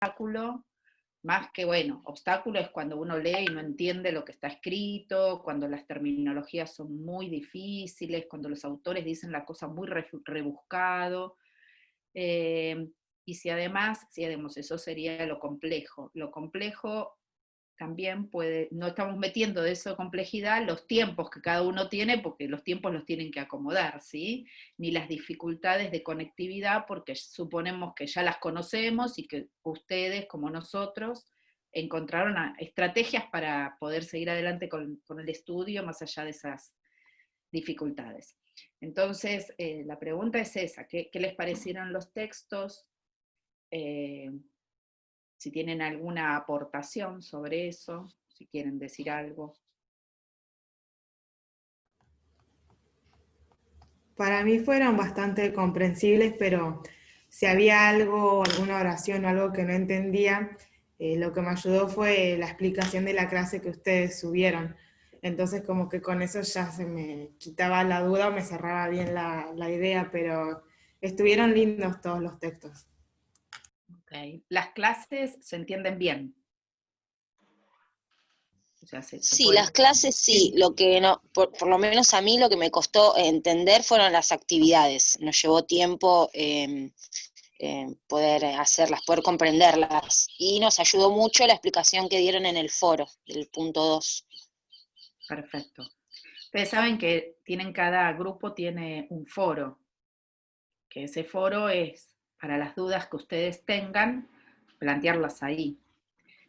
obstáculo, más que, bueno, obstáculo es cuando uno lee y no entiende lo que está escrito, cuando las terminologías son muy difíciles, cuando los autores dicen la cosa muy rebuscado, y si además, eso sería lo complejo. Lo complejo también puede, no estamos metiendo de eso complejidad los tiempos que cada uno tiene, porque los tiempos los tienen que acomodar, ¿sí? Ni las dificultades de conectividad, porque suponemos que ya las conocemos y que ustedes, como nosotros, encontraron estrategias para poder seguir adelante con el estudio más allá de esas dificultades. Entonces, la pregunta es esa, ¿qué les parecieron los textos? Si tienen alguna aportación sobre eso, si quieren decir algo. Para mí fueron bastante comprensibles, pero si había algo, alguna oración o algo que no entendía, lo que me ayudó fue la explicación de la clase que ustedes subieron. Entonces como que con eso ya se me quitaba la duda o me cerraba bien la idea, pero estuvieron lindos todos los textos. Okay. Las clases se entienden bien. O sea, se Sí, pueden... las clases sí, lo que no, por lo menos a mí lo que me costó entender fueron las actividades. Nos llevó tiempo poder hacerlas, poder comprenderlas, y nos ayudó mucho la explicación que dieron en el foro, del punto 2. Perfecto. Ustedes saben que cada grupo tiene un foro, que ese foro es para las dudas que ustedes tengan, plantearlas ahí.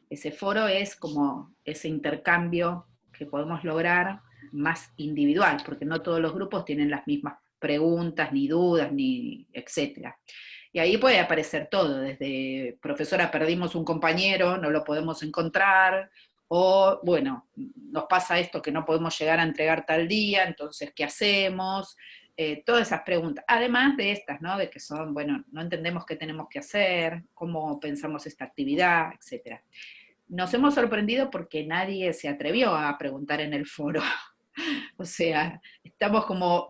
Ese foro es como ese intercambio que podemos lograr más individual, porque no todos los grupos tienen las mismas preguntas, ni dudas, ni etcétera. Y ahí puede aparecer todo, desde profesora, perdimos un compañero, no lo podemos encontrar, o bueno, nos pasa esto que no podemos llegar a entregar tal día, entonces, ¿qué hacemos? Todas esas preguntas, además de estas, ¿no? De que son, bueno, no entendemos qué tenemos que hacer, cómo pensamos esta actividad, etcétera. Nos hemos sorprendido porque nadie se atrevió a preguntar en el foro. O sea, estamos como,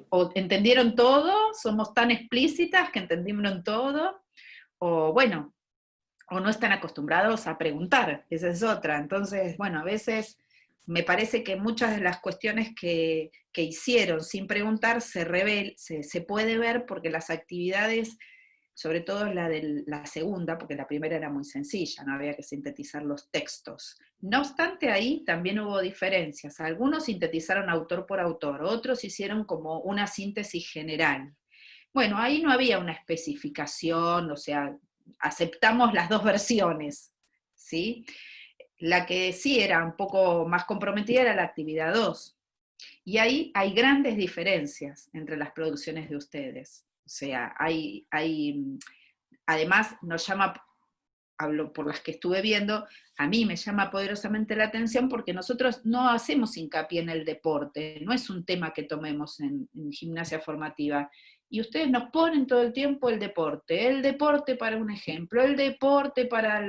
o entendieron todo, somos tan explícitas que entendieron todo, o bueno, o no están acostumbrados a preguntar, esa es otra. Entonces, bueno, a veces me parece que muchas de las cuestiones que hicieron sin preguntar se puede ver porque las actividades, sobre todo la segunda, porque la primera era muy sencilla, no había que sintetizar los textos. No obstante, ahí también hubo diferencias. Algunos sintetizaron autor por autor, otros hicieron como una síntesis general. Bueno, ahí no había una especificación, o sea, aceptamos las dos versiones, ¿sí? La que sí era un poco más comprometida era la actividad 2. Y ahí hay grandes diferencias entre las producciones de ustedes. O sea, además nos llama, hablo por las que estuve viendo, a mí me llama poderosamente la atención porque nosotros no hacemos hincapié en el deporte, no es un tema que tomemos en gimnasia formativa, y ustedes nos ponen todo el tiempo el deporte para un ejemplo, el deporte para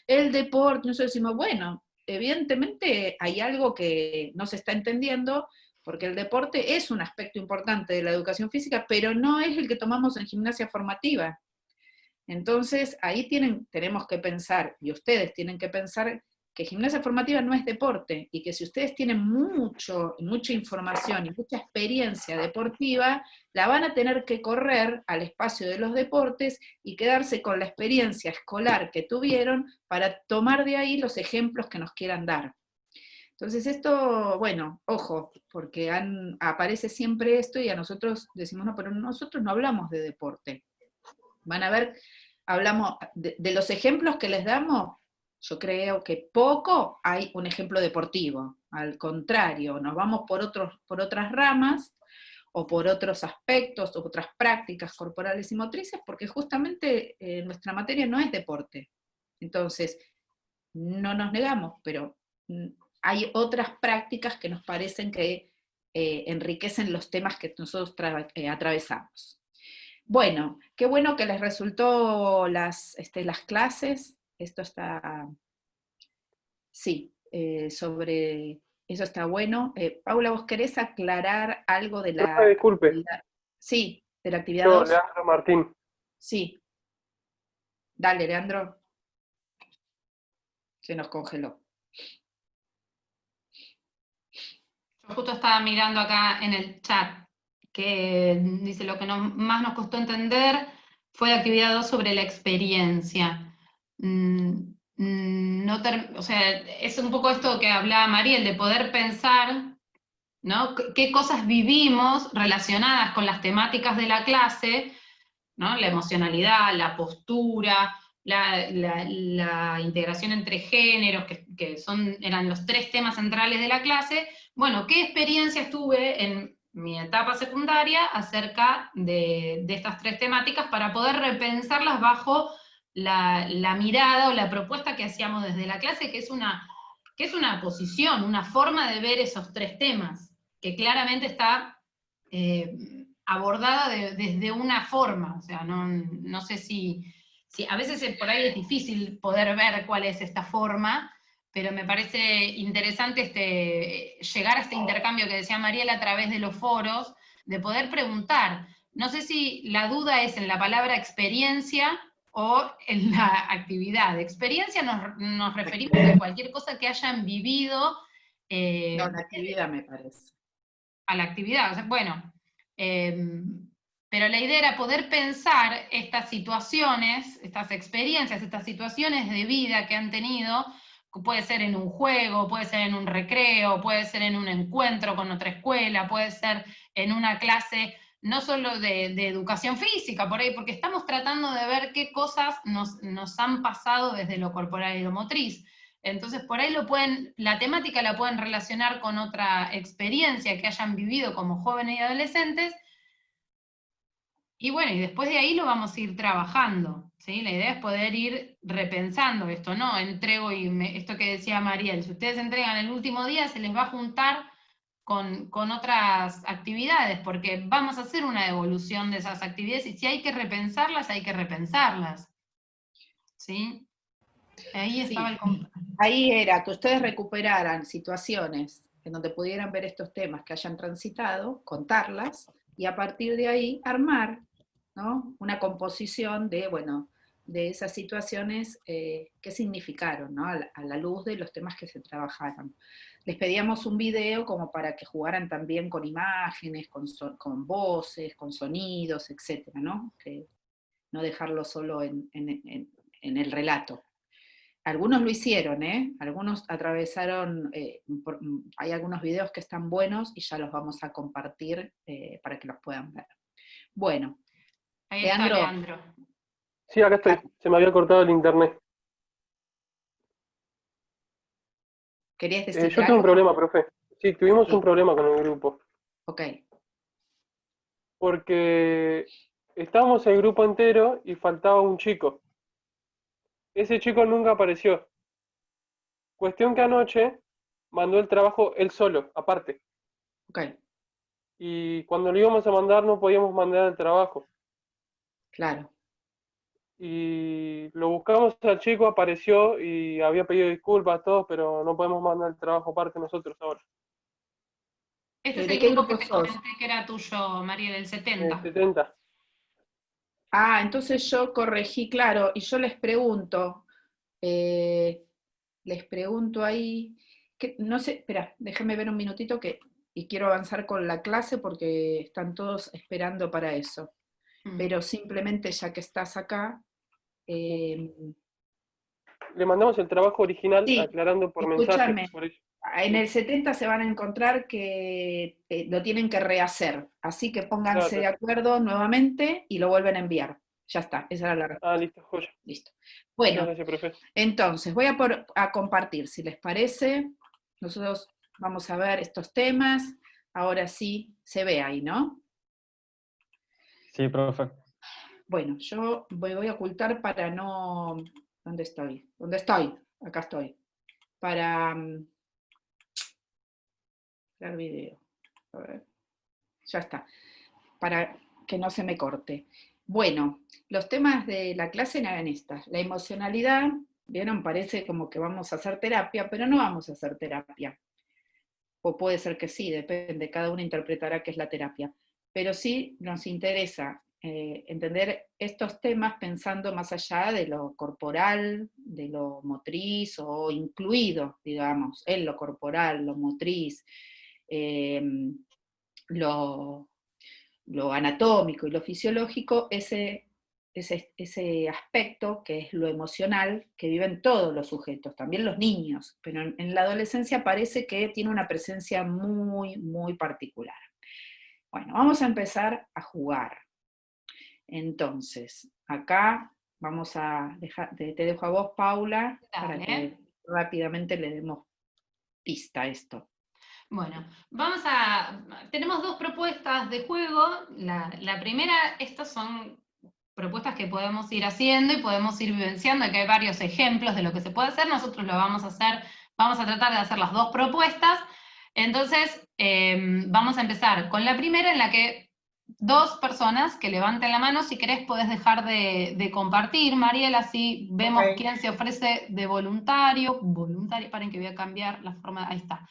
el deporte, nosotros decimos, bueno, evidentemente hay algo que no se está entendiendo, porque el deporte es un aspecto importante de la educación física, pero no es el que tomamos en gimnasia formativa. Entonces, ahí tenemos que pensar, y ustedes tienen que pensar, que gimnasia formativa no es deporte, y que si ustedes tienen mucha información y mucha experiencia deportiva, la van a tener que correr al espacio de los deportes y quedarse con la experiencia escolar que tuvieron para tomar de ahí los ejemplos que nos quieran dar. Entonces esto, bueno, ojo, porque aparece siempre esto y a nosotros decimos, no, pero nosotros no hablamos de deporte. Van a ver, hablamos de los ejemplos que les damos, yo creo que poco hay un ejemplo deportivo. Al contrario, nos vamos por otras ramas, o por otros aspectos, o otras prácticas corporales y motrices, porque justamente nuestra materia no es deporte. Entonces, no nos negamos, pero hay otras prácticas que nos parecen que enriquecen los temas que nosotros atravesamos. Bueno, qué bueno que les resultó las clases. Esto está, sí, sobre eso está bueno. Paula, ¿vos querés aclarar algo de Profe, la disculpe, actividad? Sí, de la actividad yo, 2. Leandro Martín. Sí, dale, Leandro. Se nos congeló. Yo justo estaba mirando acá en el chat, que dice lo que más nos costó entender fue la actividad 2 sobre la experiencia. O sea, es un poco esto que hablaba Mariel, de poder pensar, ¿no? ¿Qué cosas vivimos relacionadas con las temáticas de la clase, ¿no? La emocionalidad, la postura, la integración entre géneros, que eran los 3 temas centrales de la clase. Bueno, ¿qué experiencias tuve en mi etapa secundaria acerca de estas 3 temáticas para poder repensarlas bajo la mirada o la propuesta que hacíamos desde la clase, que es una posición, una forma de ver esos 3 temas, que claramente está abordada desde una forma, o sea, no sé si a veces por ahí es difícil poder ver cuál es esta forma, pero me parece interesante llegar a este intercambio que decía Mariela a través de los foros, de poder preguntar. No sé si la duda es en la palabra experiencia o en la actividad. Experiencia nos referimos a cualquier cosa que hayan vivido. No, la actividad me parece. A la actividad, o sea, bueno, pero la idea era poder pensar estas situaciones, estas experiencias, estas situaciones de vida que han tenido, puede ser en un juego, puede ser en un recreo, puede ser en un encuentro con otra escuela, puede ser en una clase no solo de educación física, por ahí, porque estamos tratando de ver qué cosas nos han pasado desde lo corporal y lo motriz. Entonces, por ahí la temática la pueden relacionar con otra experiencia que hayan vivido como jóvenes y adolescentes, y bueno, y después de ahí lo vamos a ir trabajando, ¿sí? La idea es poder ir repensando esto, ¿no? Entrego esto que decía Mariel, si ustedes entregan el último día, se les va a juntar con otras actividades, porque vamos a hacer una devolución de esas actividades, y si hay que repensarlas, hay que repensarlas, ¿sí? Ahí estaba el... Ahí era que ustedes recuperaran situaciones en donde pudieran ver estos temas que hayan transitado, contarlas, y a partir de ahí armar, ¿no?, una composición de, bueno, de esas situaciones, qué significaron, ¿no?, a la luz de los temas que se trabajaron. Les pedíamos un video como para que jugaran también con imágenes, con voces, con sonidos, etcétera, ¿no? Que no dejarlo solo en el relato. Algunos lo hicieron, algunos atravesaron, hay algunos videos que están buenos y ya los vamos a compartir para que los puedan ver. Bueno, ahí está Leandro. Sí, acá estoy, se me había cortado el internet. ¿Querías decir yo tuve un problema, profe. Sí, tuvimos un problema con el grupo. Ok. Porque estábamos el grupo entero y faltaba un chico. Ese chico nunca apareció. Cuestión que anoche mandó el trabajo él solo, aparte. Ok. Y cuando lo íbamos a mandar no podíamos mandar el trabajo. Claro. Y lo buscamos al chico, apareció y había pedido disculpas a todos, pero no podemos mandar el trabajo aparte nosotros ahora. Este es ¿De el qué grupo grupo que te sos? comenté que era tuyo, María, del 70. 70. Ah, entonces yo corregí, claro, y yo les pregunto ahí, que, no sé, espera, déjame ver un minutito y quiero avanzar con la clase porque están todos esperando para eso. Pero simplemente ya que estás acá... Le mandamos el trabajo original, sí, aclarando por mensaje. Por eso. En el 70 se van a encontrar que lo tienen que rehacer, así que pónganse de acuerdo nuevamente y lo vuelven a enviar. Ya está, esa era la respuesta. Ah, listo, joya. Listo. Bueno, gracias, profe. Entonces, voy a compartir, si les parece. Nosotros vamos a ver estos temas. Ahora sí, se ve ahí, ¿no? Sí, profe. Bueno, yo voy a ocultar para no... ¿Dónde estoy? ¿Dónde estoy? Acá estoy. Para... crear video. A ver. Ya está. Para que no se me corte. Bueno, los temas de la clase eran estas. La emocionalidad, ¿vieron? Parece como que vamos a hacer terapia, pero no vamos a hacer terapia. O puede ser que sí, depende, cada uno interpretará qué es la terapia. Pero sí nos interesa entender estos temas pensando más allá de lo corporal, de lo motriz, o incluido, digamos, en lo corporal, lo motriz, lo anatómico y lo fisiológico, ese aspecto que es lo emocional, que viven todos los sujetos, también los niños, pero en la adolescencia parece que tiene una presencia muy, muy particular. Bueno, vamos a empezar a jugar. Entonces, acá vamos a dejar, te dejo a vos, Paula, para que rápidamente le demos pista a esto. Bueno, tenemos dos propuestas de juego. La primera, estas son propuestas que podemos ir haciendo y podemos ir vivenciando, aquí hay varios ejemplos de lo que se puede hacer, nosotros lo vamos a hacer, vamos a tratar de hacer las dos propuestas. Entonces, vamos a empezar con la primera, en la que dos personas que levanten la mano. Si querés podés dejar de compartir, Mariel, así vemos quién se ofrece de voluntario, paren que voy a cambiar la forma, ahí está.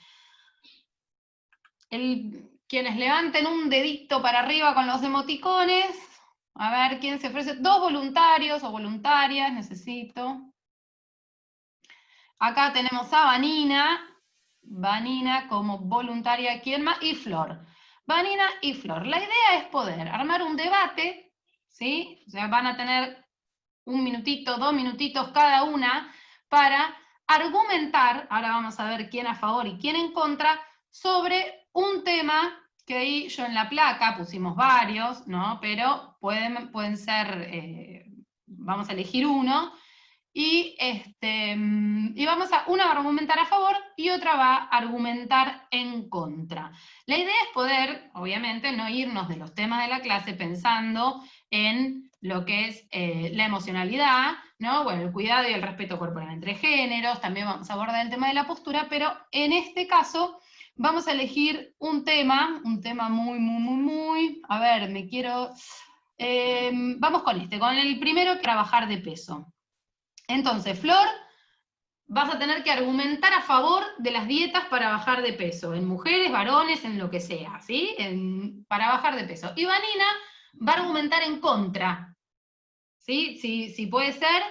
Quienes levanten un dedito para arriba con los emoticones, a ver quién se ofrece, dos voluntarios o voluntarias, necesito. Acá tenemos a Vanina como voluntaria, ¿quién más? Y Flor. Vanina y Flor. La idea es poder armar un debate, ¿sí? O sea, van a tener 1 minutito, 2 minutitos cada una, para argumentar, ahora vamos a ver quién a favor y quién en contra, sobre un tema que ahí yo en la placa pusimos varios, ¿no? Pero pueden ser, vamos a elegir uno, y una va a argumentar a favor y otra va a argumentar en contra. La idea es poder, obviamente, no irnos de los temas de la clase pensando en lo que es la emocionalidad, ¿no? Bueno, el cuidado y el respeto corporal entre géneros, también vamos a abordar el tema de la postura, pero en este caso vamos a elegir un tema muy, a ver, vamos con el primero, trabajar de peso. Entonces, Flor, vas a tener que argumentar a favor de las dietas para bajar de peso, en mujeres, varones, en lo que sea, ¿sí? Para bajar de peso. Y Vanina va a argumentar en contra, ¿sí? Si puede ser,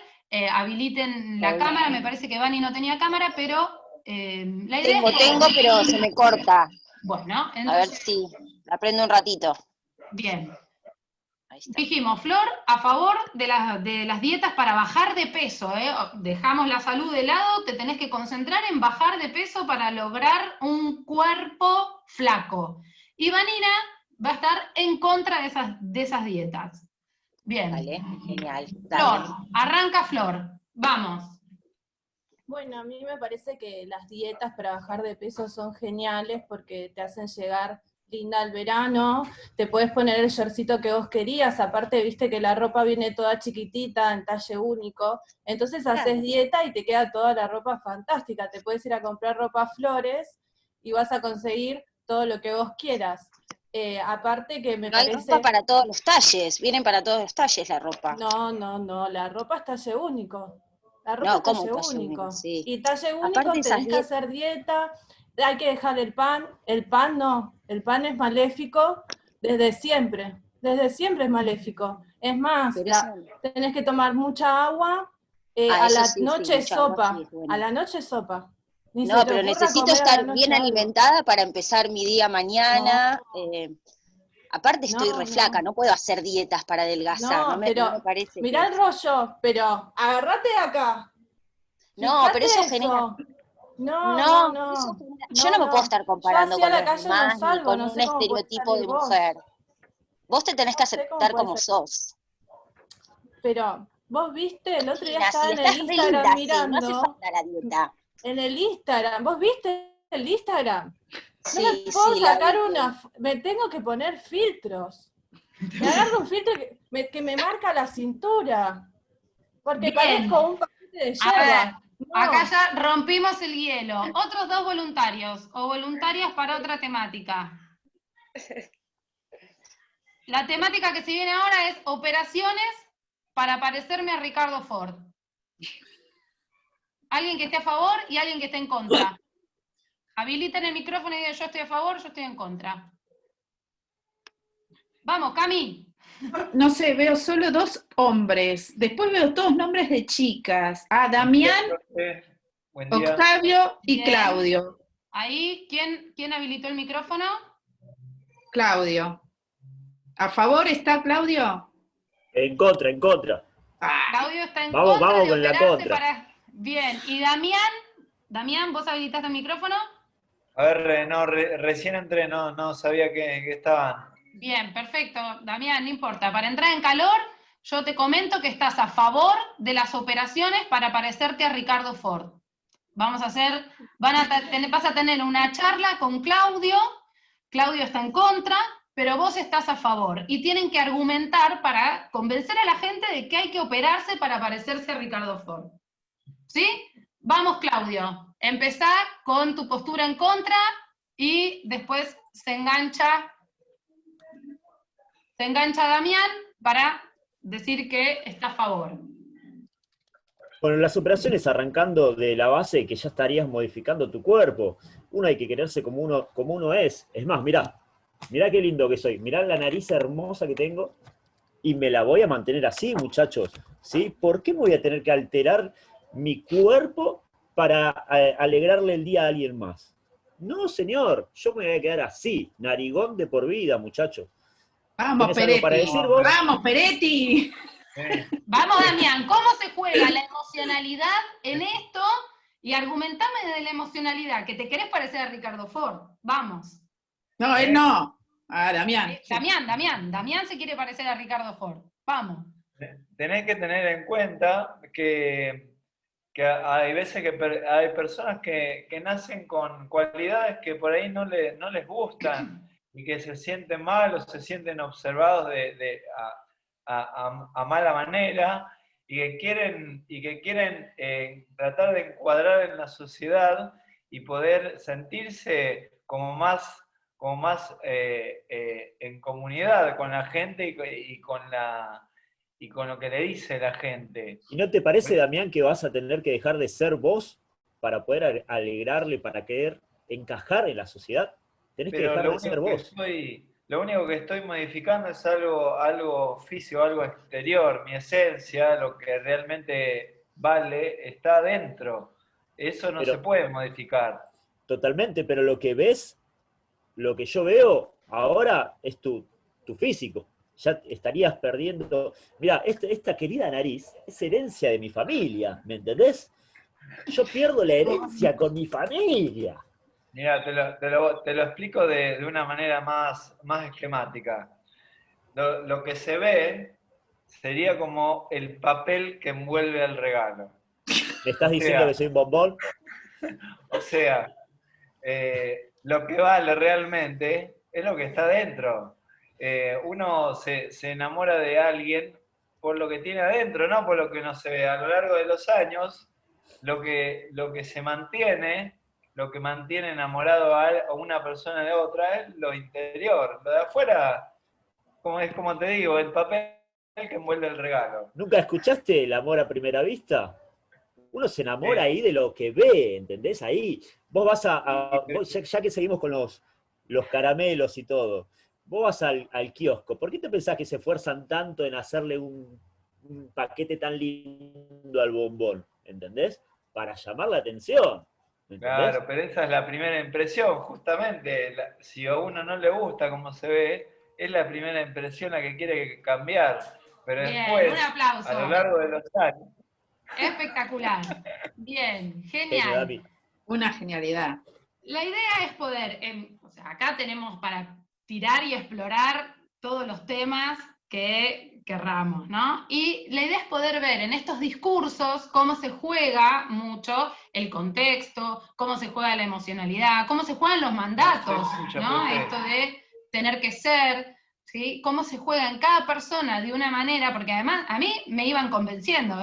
habiliten la cámara, me parece que Vani no tenía cámara, pero la idea es... Tengo, pero se me corta. Bueno, entonces... A ver si la prendo un ratito. Bien. Dijimos, Flor, a favor de las dietas para bajar de peso, dejamos la salud de lado, te tenés que concentrar en bajar de peso para lograr un cuerpo flaco. Y Vanina va a estar en contra de esas dietas. Bien. Vale, genial. Flor, arranca Flor, vamos. Bueno, a mí me parece que las dietas para bajar de peso son geniales porque te hacen llegar linda al verano, te puedes poner el shortcito que vos querías, aparte viste que la ropa viene toda chiquitita, en talle único, entonces haces dieta y te queda toda la ropa fantástica, te puedes ir a comprar ropa Flores y vas a conseguir todo lo que vos quieras. Aparte que me parece... Hay ropa para todos los talles, vienen para todos los talles la ropa. No, la ropa es talle único. La ropa es talle único. Sí. Y talle único tenés que hacer dieta, hay que dejar el pan no, el pan es maléfico desde siempre es maléfico. Es más, tenés que tomar mucha agua, a la noche sopa, a la noche sopa. No, pero necesito estar bien alimentada para empezar mi día mañana. No. Aparte estoy reflaca, no puedo hacer dietas para adelgazar, no me parece. Mirá el rollo, pero agárrate de acá. No, pero eso genera... No. Yo no me puedo estar comparando con los demás ni con un estereotipo de mujer. Vos te tenés que aceptar como sos. Pero, vos viste, el otro día estaba en el Instagram mirando. No hace falta la dieta. En el Instagram, ¿vos viste el Instagram? Sí, no me puedo sacar me tengo que poner filtros. Me agarro un filtro que me marca la cintura. Porque parezco un paquete de yerba. No. Acá ya rompimos el hielo. Otros dos voluntarios o voluntarias para otra temática. La temática que se viene ahora es operaciones para parecerme a Ricardo Ford. Alguien que esté a favor y alguien que esté en contra. Habiliten el micrófono y digan yo estoy a favor, yo estoy en contra. Vamos, Cami. No sé, veo solo 2 hombres. Después veo todos nombres de chicas. Damián, Buen día. Octavio y Bien. Claudio. Ahí, ¿quién habilitó el micrófono? Claudio. ¿A favor está Claudio? En contra, en contra. Claudio está en Vamos contra de con la operarse contra. para... Bien, ¿y Damián? Damián, ¿vos habilitaste el micrófono? A ver, no, recién entré, no sabía que estaban. Bien, perfecto. Damián, no importa. Para entrar en calor, yo te comento que estás a favor de las operaciones para parecerte a Ricardo Ford. Vas a tener una charla con Claudio. Claudio está en contra, pero vos estás a favor. Y tienen que argumentar para convencer a la gente de que hay que operarse para parecerse a Ricardo Ford. ¿Sí? Vamos, Claudio. Empezá con tu postura en contra y después se engancha Damián para decir que está a favor. Bueno, las operaciones arrancando de la base que ya estarías modificando tu cuerpo. Uno hay que quererse como uno es. Es más, mirá qué lindo que soy. Mirá la nariz hermosa que tengo y me la voy a mantener así, muchachos. ¿Sí? ¿Por qué me voy a tener que alterar mi cuerpo para alegrarle el día a alguien más? No, señor, yo me voy a quedar así, narigón de por vida, muchachos. Vamos, Peretti. Para decir vos? Vamos, Peretti. Vamos, Damián, ¿cómo se juega la emocionalidad en esto? Y argumentame de la emocionalidad, que te querés parecer a Ricardo Ford. Vamos. No, él no. Damián. Damián se quiere parecer a Ricardo Ford. Vamos. Tenés que tener en cuenta que hay veces que hay personas que nacen con cualidades que por ahí no les gustan y que se sienten mal o se sienten observados a mala manera y que quieren tratar de encuadrar en la sociedad y poder sentirse como más en comunidad con la gente y con lo que le dice la gente. ¿Y no te parece, Damián, que vas a tener que dejar de ser vos para poder alegrarle, para querer encajar en la sociedad? Tenés que dejar de ser vos. Lo único que estoy modificando es algo físico, algo exterior. Mi esencia, lo que realmente vale, está adentro. Eso no se puede modificar. Totalmente, pero lo que ves, lo que yo veo ahora es tu físico. Ya estarías perdiendo... Mirá, esta querida nariz es herencia de mi familia, ¿me entendés? Yo pierdo la herencia con mi familia. Mira, te lo explico de una manera más esquemática. Lo que se ve sería como el papel que envuelve el regalo. ¿Me estás diciendo que soy un bombón? O sea, lo que vale realmente es lo que está dentro. Uno se enamora de alguien por lo que tiene adentro, no por lo que no se ve. A lo largo de los años, lo que se mantiene, lo que mantiene enamorado a una persona de otra es lo interior. Lo de afuera, como te digo, el papel que envuelve el regalo. ¿Nunca escuchaste el amor a primera vista? Uno se enamora ahí de lo que ve, ¿entendés? Ahí, vos vas ya que seguimos con los caramelos y todo, vos vas al kiosco, ¿por qué te pensás que se esfuerzan tanto en hacerle un paquete tan lindo al bombón? ¿Entendés? Para llamar la atención. ¿Entendés? Claro, pero esa es la primera impresión, justamente. Si a uno no le gusta cómo se ve, es la primera impresión la que quiere cambiar. Pero bien, después, un aplauso. a lo largo de los años. Espectacular. Bien, genial. Una genialidad. La idea es poder, o sea, acá tenemos para tirar y explorar todos los temas que querramos, ¿no? Y la idea es poder ver en estos discursos cómo se juega mucho el contexto, cómo se juega la emocionalidad, cómo se juegan los mandatos, ¿no? Esto de tener que ser, ¿sí? Cómo se juega en cada persona de una manera, porque además a mí me iban convenciendo,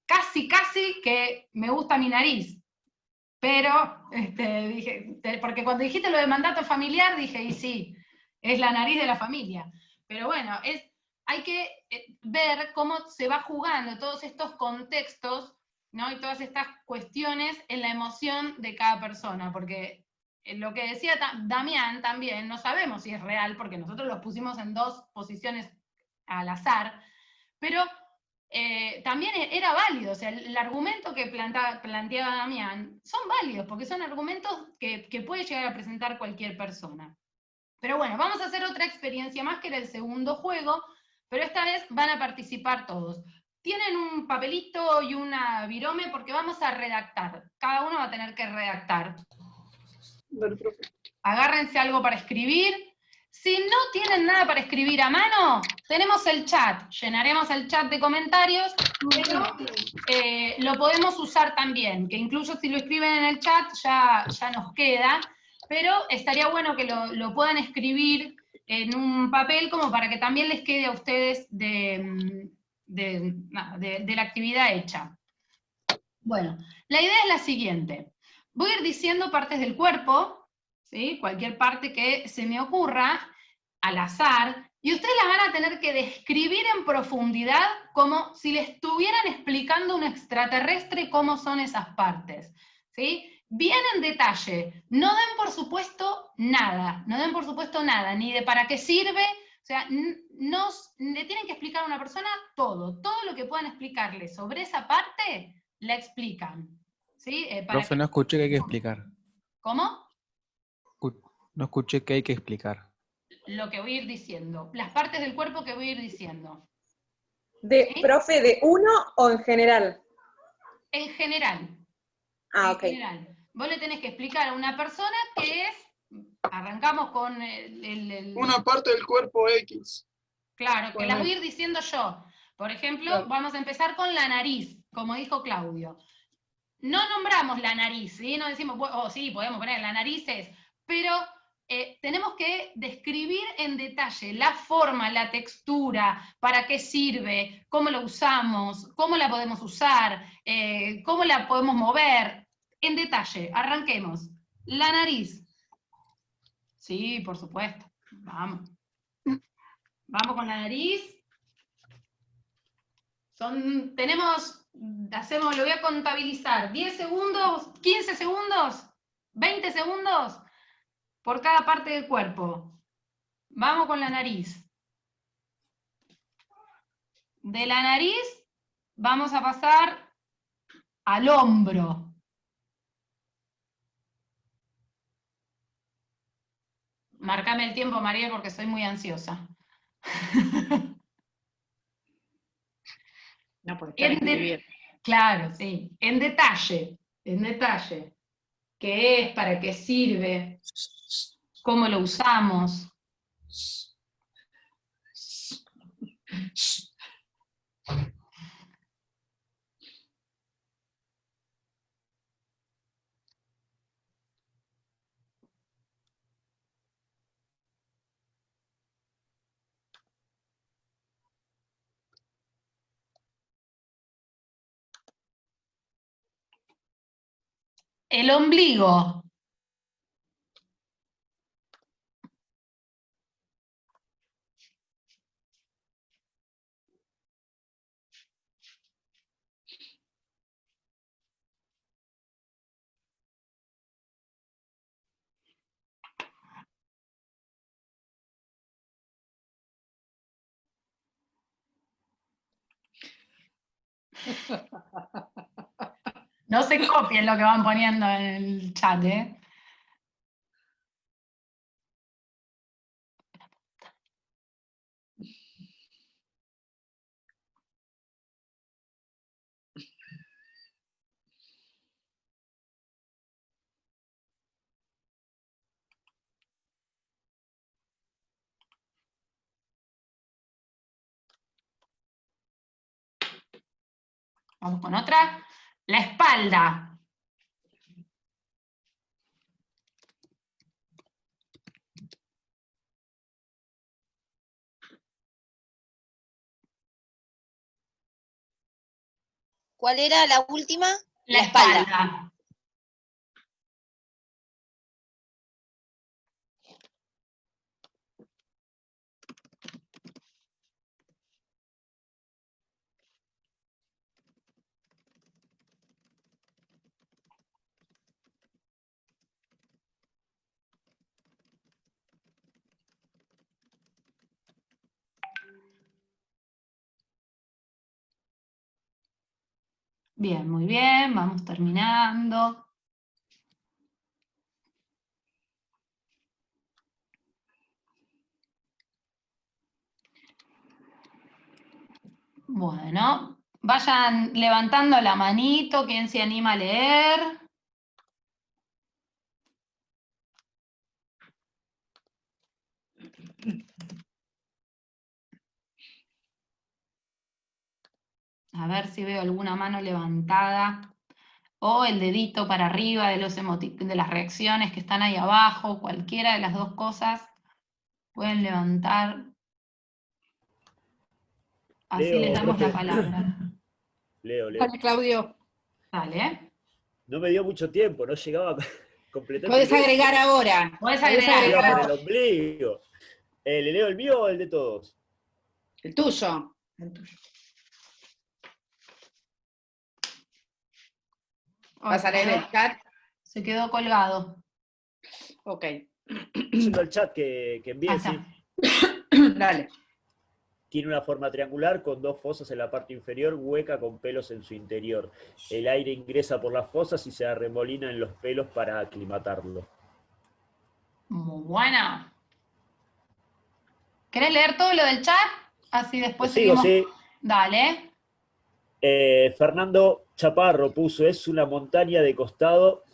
casi que me gusta mi nariz. Pero, dije, porque cuando dijiste lo de mandato familiar, dije, y sí, es la nariz de la familia. Pero bueno, hay que ver cómo se va jugando todos estos contextos, ¿no? Y todas estas cuestiones en la emoción de cada persona, porque lo que decía Damián también, no sabemos si es real, porque nosotros los pusimos en dos posiciones al azar, pero también era válido, o sea, el argumento que planteaba Damián son válidos, porque son argumentos que puede llegar a presentar cualquier persona. Pero bueno, vamos a hacer otra experiencia más, que era el segundo juego, pero esta vez van a participar todos. Tienen un papelito y una virome porque vamos a redactar. Cada uno va a tener que redactar. Agárrense algo para escribir. Si no tienen nada para escribir a mano, tenemos el chat. Llenaremos el chat de comentarios, pero lo podemos usar también, que incluso si lo escriben en el chat ya nos queda, pero estaría bueno que lo puedan escribir en un papel como para que también les quede a ustedes de la actividad hecha. Bueno, la idea es la siguiente. Voy a ir diciendo partes del cuerpo, ¿sí? Cualquier parte que se me ocurra, al azar, y ustedes las van a tener que describir en profundidad como si le estuvieran explicando a un extraterrestre cómo son esas partes, ¿sí? Bien en detalle, no den por supuesto nada, ni de para qué sirve, o sea, le tienen que explicar a una persona todo lo que puedan explicarle sobre esa parte, la explican, ¿sí? Profe, no escuché que hay que explicar. ¿Cómo? No escuché que hay que explicar. Lo que voy a ir diciendo, las partes del cuerpo que voy a ir diciendo. ¿Sí? Profe, de uno o en general? En general. Ah, en ok. general. Vos le tenés que explicar a una persona que es, arrancamos con una parte del cuerpo X. Claro, que las voy a ir diciendo yo. Por ejemplo, claro, vamos a empezar con la nariz, como dijo Claudio. No nombramos la nariz, ¿sí? No decimos, oh, sí, podemos poner la nariz, pero tenemos que describir en detalle la forma, la textura, para qué sirve, cómo lo usamos, cómo la podemos usar, cómo la podemos mover. En detalle, arranquemos. La nariz. Sí, por supuesto. Vamos. Vamos con la nariz. Lo voy a contabilizar, 10 segundos, 15 segundos, 20 segundos por cada parte del cuerpo. Vamos con la nariz. De la nariz vamos a pasar al hombro. Márcame el tiempo, Mariel, porque soy muy ansiosa. No, porque claro, sí. En detalle. ¿Qué es? ¿Para qué sirve? ¿Cómo lo usamos? El ombligo. No se copien lo que van poniendo en el chat, ¿eh? Vamos con otra. La espalda. ¿Cuál era la última? La espalda. Bien, muy bien, vamos terminando. Bueno, vayan levantando la manito, ¿quién se anima a leer? A ver si veo alguna mano levantada. O el dedito para arriba de, de las reacciones que están ahí abajo, cualquiera de las dos cosas. Pueden levantar. Así Leo, les damos profe. la palabra. Leo. Dale, Claudio. Dale. No me dio mucho tiempo, no llegaba a completar. Podés agregar ahora. Podés agregar. Iba por el ombligo. ¿Le leo el mío o el de todos? El tuyo. ¿Vas a leer el chat? Se quedó colgado. Ok. Yendo al chat que envié, sí. Dale. Tiene una forma triangular con 2 fosas en la parte inferior, hueca con pelos en su interior. El aire ingresa por las fosas y se arremolina en los pelos para aclimatarlo. Muy buena. ¿Querés leer todo lo del chat? Así después seguimos. Sí. Dale. Fernando Chaparro puso, es una montaña de costado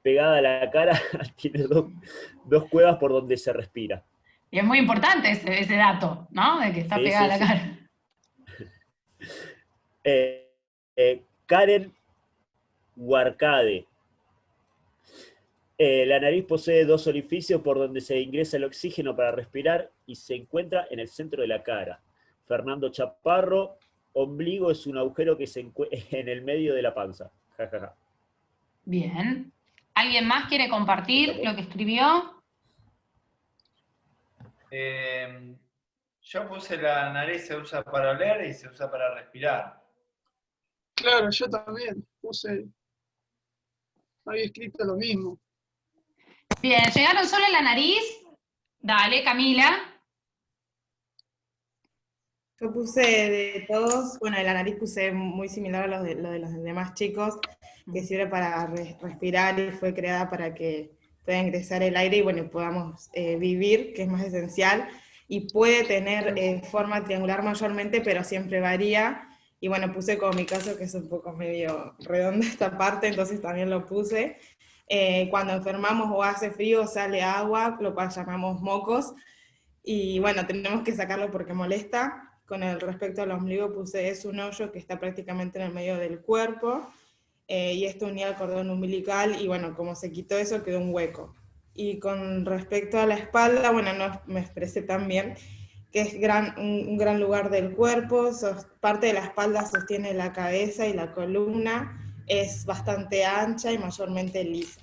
pegada a la cara, tiene dos cuevas por donde se respira. Y es muy importante ese dato, ¿no? De que está pegada a la cara. Karen Huarcade. La nariz posee 2 orificios por donde se ingresa el oxígeno para respirar y se encuentra en el centro de la cara. Fernando Chaparro, ombligo es un agujero que se encuentra en el medio de la panza. Ja, ja, ja. Bien. ¿Alguien más quiere compartir lo que escribió? Yo puse la nariz se usa para oler y se usa para respirar. Claro, yo también puse, había escrito lo mismo. Bien, ¿llegaron solo en la nariz? Dale, Camila. Yo puse de todos, bueno, de la nariz puse muy similar a lo de los demás chicos, que sirve para respirar y fue creada para que pueda ingresar el aire y bueno, podamos vivir, que es más esencial, y puede tener forma triangular mayormente, pero siempre varía, y bueno, puse como mi caso, que es un poco medio redonda esta parte, entonces también lo puse. Cuando enfermamos o hace frío sale agua, lo cual llamamos mocos, y bueno, tenemos que sacarlo porque molesta. Con el respecto al ombligo puse es un hoyo que está prácticamente en el medio del cuerpo, y esto unía al cordón umbilical, y bueno, como se quitó eso quedó un hueco. Y con respecto a la espalda, bueno, no me expresé tan bien, que es un gran lugar del cuerpo, parte de la espalda sostiene la cabeza y la columna, es bastante ancha y mayormente lisa.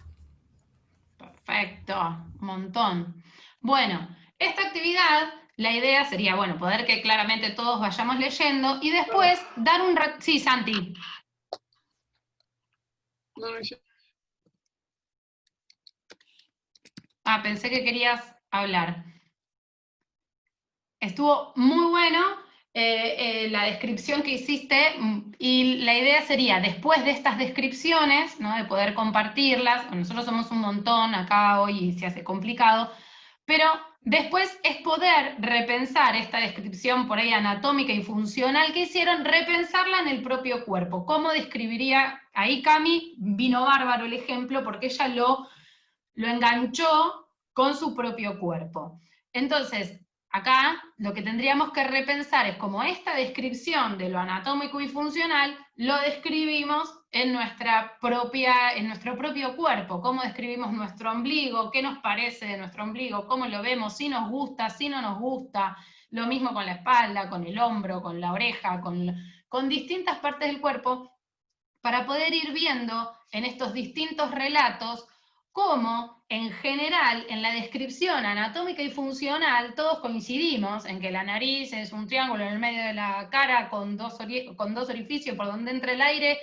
Perfecto, un montón. Bueno, esta actividad, la idea sería, bueno, poder que claramente todos vayamos leyendo y después dar un... Sí, Santi. Pensé que querías hablar. Estuvo muy bueno la descripción que hiciste, y la idea sería, después de estas descripciones, ¿no? De poder compartirlas, nosotros somos un montón acá hoy y se hace complicado, pero después es poder repensar esta descripción por ahí anatómica y funcional que hicieron, repensarla en el propio cuerpo. ¿Cómo describiría? Ahí Cami vino bárbaro el ejemplo porque ella lo enganchó con su propio cuerpo. Entonces, acá lo que tendríamos que repensar es cómo esta descripción de lo anatómico y funcional lo describimos en nuestro propio cuerpo, cómo describimos nuestro ombligo, qué nos parece de nuestro ombligo, cómo lo vemos, si nos gusta, si no nos gusta, lo mismo con la espalda, con el hombro, con la oreja, con distintas partes del cuerpo, para poder ir viendo en estos distintos relatos cómo, en general, en la descripción anatómica y funcional, todos coincidimos en que la nariz es un triángulo en el medio de la cara con dos orificios por donde entra el aire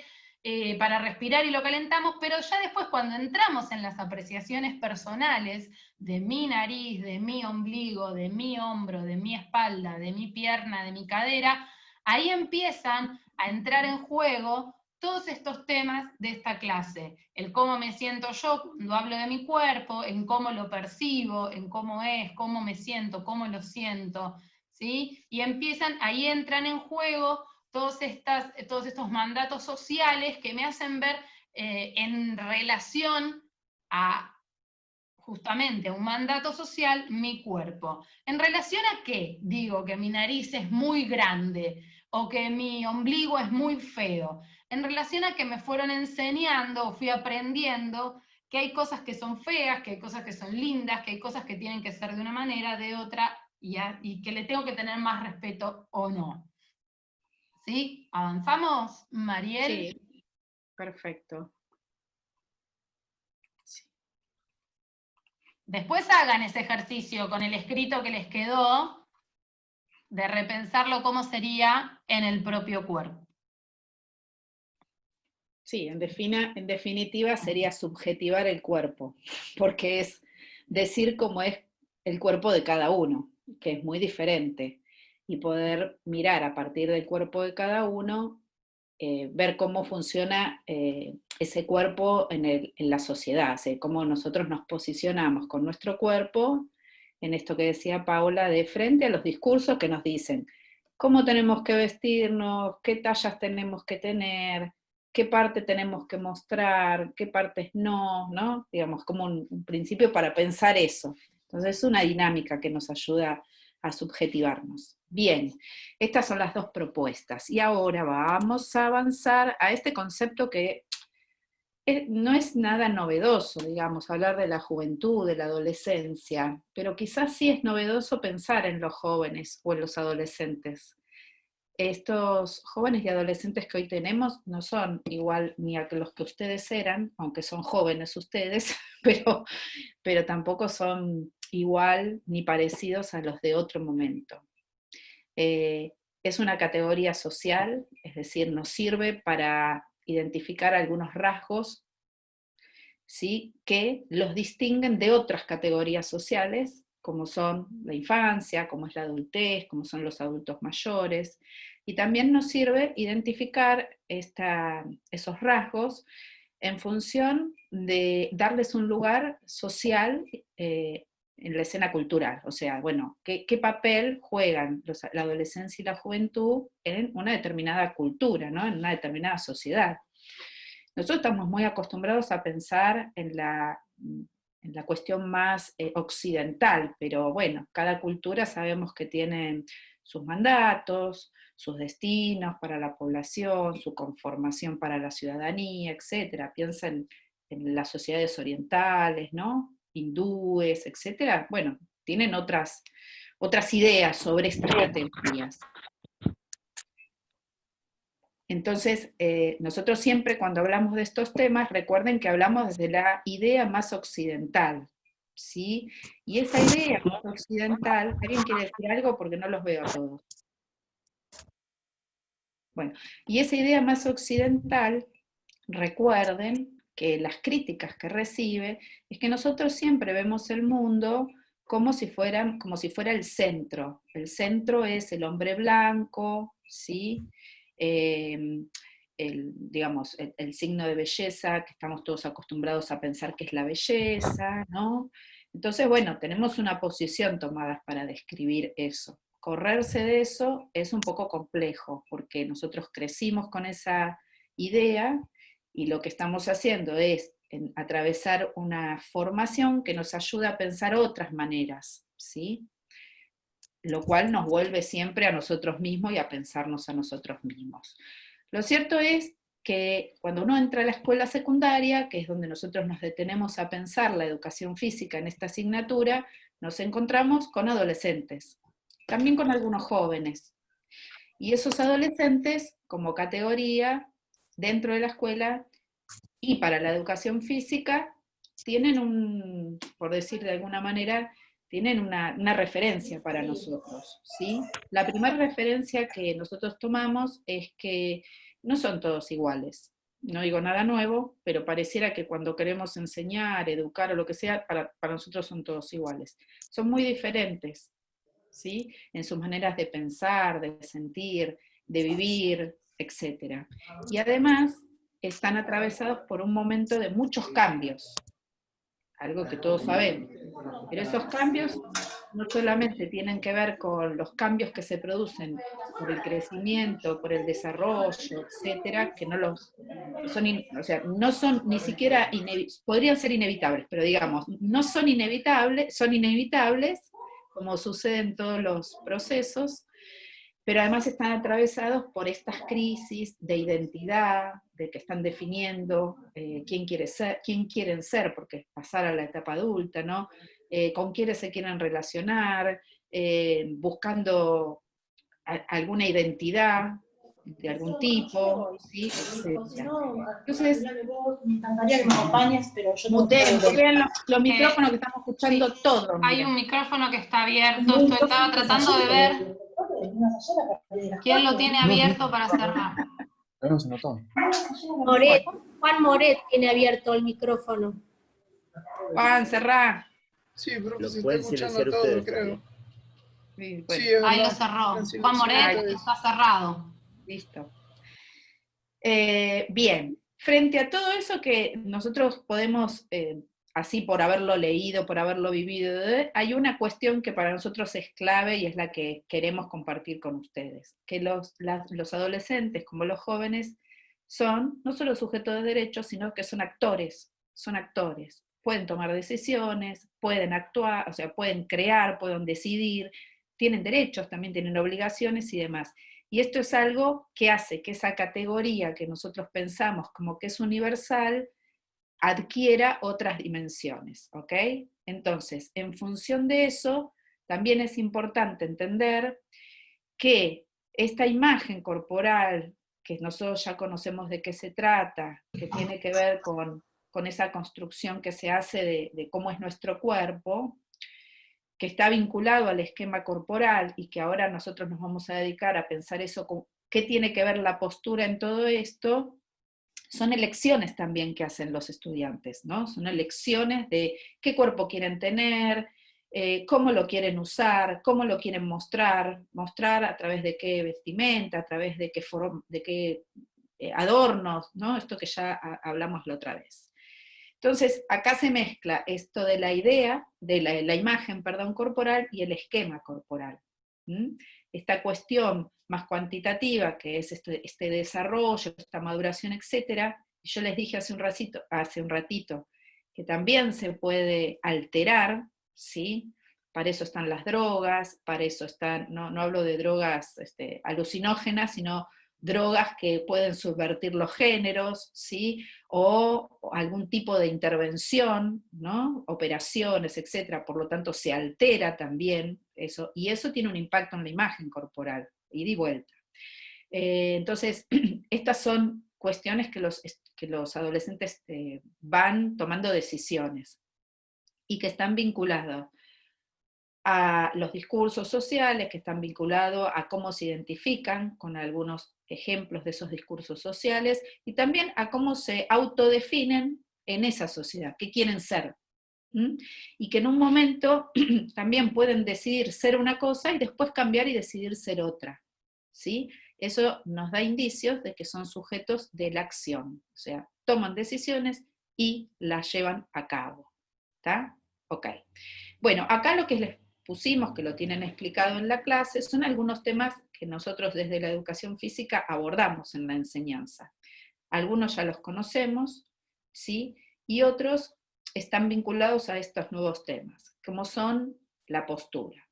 para respirar y lo calentamos, pero ya después cuando entramos en las apreciaciones personales de mi nariz, de mi ombligo, de mi hombro, de mi espalda, de mi pierna, de mi cadera, ahí empiezan a entrar en juego todos estos temas de esta clase, el cómo me siento yo cuando hablo de mi cuerpo, en cómo lo percibo, en cómo es, cómo me siento, cómo lo siento, ¿sí? Y ahí entran en juego todos estos mandatos sociales que me hacen ver en relación a justamente un mandato social mi cuerpo. ¿En relación a qué? Digo que mi nariz es muy grande o que mi ombligo es muy feo. En relación a que me fueron enseñando o fui aprendiendo que hay cosas que son feas, que hay cosas que son lindas, que hay cosas que tienen que ser de una manera, de otra, y que le tengo que tener más respeto o no. ¿Sí? ¿Avanzamos, Mariel? Sí, perfecto. Después hagan ese ejercicio con el escrito que les quedó, de repensarlo cómo sería en el propio cuerpo. Sí, en definitiva sería subjetivar el cuerpo, porque es decir cómo es el cuerpo de cada uno, que es muy diferente, y poder mirar a partir del cuerpo de cada uno, ver cómo funciona ese cuerpo en la sociedad, o sea, cómo nosotros nos posicionamos con nuestro cuerpo, en esto que decía Paula, de frente a los discursos que nos dicen cómo tenemos que vestirnos, qué tallas tenemos que tener, qué parte tenemos que mostrar, qué partes no, ¿no? Digamos, como un principio para pensar eso. Entonces es una dinámica que nos ayuda a subjetivarnos. Bien, estas son las dos propuestas. Y ahora vamos a avanzar a este concepto que no es nada novedoso, digamos, hablar de la juventud, de la adolescencia, pero quizás sí es novedoso pensar en los jóvenes o en los adolescentes. Estos jóvenes y adolescentes que hoy tenemos no son igual ni a los que ustedes eran, aunque son jóvenes ustedes, pero tampoco son igual ni parecidos a los de otro momento. Es una categoría social, es decir, nos sirve para identificar algunos rasgos, ¿sí?, que los distinguen de otras categorías sociales, como son la infancia, como es la adultez, como son los adultos mayores, y también nos sirve identificar esos rasgos en función de darles un lugar social en la escena cultural, o sea, bueno, ¿qué papel juegan la adolescencia y la juventud en una determinada cultura, ¿no?, en una determinada sociedad? Nosotros estamos muy acostumbrados a pensar en la cuestión más occidental, pero bueno, cada cultura sabemos que tiene sus mandatos, sus destinos para la población, su conformación para la ciudadanía, etc. Piensa en las sociedades orientales, ¿no?, hindúes, etc. Bueno, tienen otras ideas sobre estas categorías. Entonces, nosotros siempre cuando hablamos de estos temas, recuerden que hablamos desde la idea más occidental, ¿sí? Y esa idea más occidental, ¿alguien quiere decir algo? Porque no los veo a todos. Bueno, y esa idea más occidental, recuerden que las críticas que recibe es que nosotros siempre vemos el mundo como si fuera el centro. El centro es el hombre blanco, ¿sí? Digamos, el signo de belleza, que estamos todos acostumbrados a pensar que es la belleza, ¿no? Entonces, bueno, tenemos una posición tomada para describir eso. Correrse de eso es un poco complejo, porque nosotros crecimos con esa idea, y lo que estamos haciendo es atravesar una formación que nos ayuda a pensar otras maneras, ¿sí? Lo cual nos vuelve siempre a nosotros mismos y a pensarnos a nosotros mismos. Lo cierto es que cuando uno entra a la escuela secundaria, que es donde nosotros nos detenemos a pensar la educación física en esta asignatura, nos encontramos con adolescentes, también con algunos jóvenes. Y esos adolescentes, como categoría, dentro de la escuela y para la educación física, tienen por decir de alguna manera, tienen una referencia para nosotros, ¿sí? La primera referencia que nosotros tomamos es que no son todos iguales. No digo nada nuevo, pero pareciera que cuando queremos enseñar, educar o lo que sea, para nosotros son todos iguales. Son muy diferentes, ¿sí?, en sus maneras de pensar, de sentir, de vivir, etc. Y además están atravesados por un momento de muchos cambios, algo que todos sabemos. Pero esos cambios no solamente tienen que ver con los cambios que se producen por el crecimiento, por el desarrollo, etcétera, que no son ni siquiera podrían ser inevitables, pero digamos, no son inevitables, son inevitables, como sucede en todos los procesos, pero además están atravesados por estas crisis de identidad, de que están definiendo quién quieren ser, porque es pasar a la etapa adulta, ¿no? Con quiénes se quieren relacionar, buscando alguna identidad de algún tipo, ¿sí? Etcétera. Entonces, me encantaría que me acompañes, pero yo vean los micrófonos que estamos escuchando todos. Hay un micrófono que está abierto, estaba tratando de ver quién lo tiene abierto para cerrar. Juan Moret tiene abierto el micrófono. Juan, cerrá. Sí, pero Lo se está pueden escuchando silenciar todo, ustedes creo. también. Sí, bueno. Sí, es Ahí lo verdad. cerró. Juan Moret está cerrado. Listo. Bien, frente a todo eso que nosotros podemos, así por haberlo leído, por haberlo vivido, hay una cuestión que para nosotros es clave y es la que queremos compartir con ustedes, que los adolescentes como los jóvenes son no solo sujetos de derechos, sino que son actores, pueden tomar decisiones, pueden actuar, o sea, pueden crear, pueden decidir, tienen derechos, también tienen obligaciones y demás. Y esto es algo que hace que esa categoría que nosotros pensamos como que es universal, adquiera otras dimensiones, ¿ok? Entonces, en función de eso, también es importante entender que esta imagen corporal, que nosotros ya conocemos de qué se trata, que tiene que ver con esa construcción que se hace de cómo es nuestro cuerpo, que está vinculado al esquema corporal, y que ahora nosotros nos vamos a dedicar a pensar eso, qué tiene que ver la postura en todo esto, son elecciones también que hacen los estudiantes, ¿no? Son elecciones de qué cuerpo quieren tener, cómo lo quieren usar, cómo lo quieren mostrar a través de qué vestimenta, a través de qué adornos, ¿no? Esto que ya hablamos la otra vez. Entonces, acá se mezcla esto de la idea, de la imagen, corporal, y el esquema corporal. Esta cuestión más cuantitativa, que es este desarrollo, esta maduración, etcétera, yo les dije hace un ratito, que también se puede alterar, ¿sí? Para eso están las drogas, para eso están, no hablo de drogas alucinógenas, sino drogas que pueden subvertir los géneros, ¿sí? O algún tipo de intervención, ¿no? Operaciones, etcétera, por lo tanto se altera también eso, y eso tiene un impacto en la imagen corporal, ida y vuelta. Entonces, estas son cuestiones que los adolescentes van tomando decisiones, y que están vinculadas a los discursos sociales, que están vinculados a cómo se identifican con algunos ejemplos de esos discursos sociales, y también a cómo se autodefinen en esa sociedad, qué quieren ser. Y que en un momento también pueden decidir ser una cosa y después cambiar y decidir ser otra, ¿sí? Eso nos da indicios de que son sujetos de la acción, o sea, toman decisiones y las llevan a cabo, ¿está? Ok. Bueno, acá lo que les pusimos, que lo tienen explicado en la clase, son algunos temas que nosotros desde la educación física abordamos en la enseñanza. Algunos ya los conocemos, ¿sí? Y otros están vinculados a estos nuevos temas, como son la postura.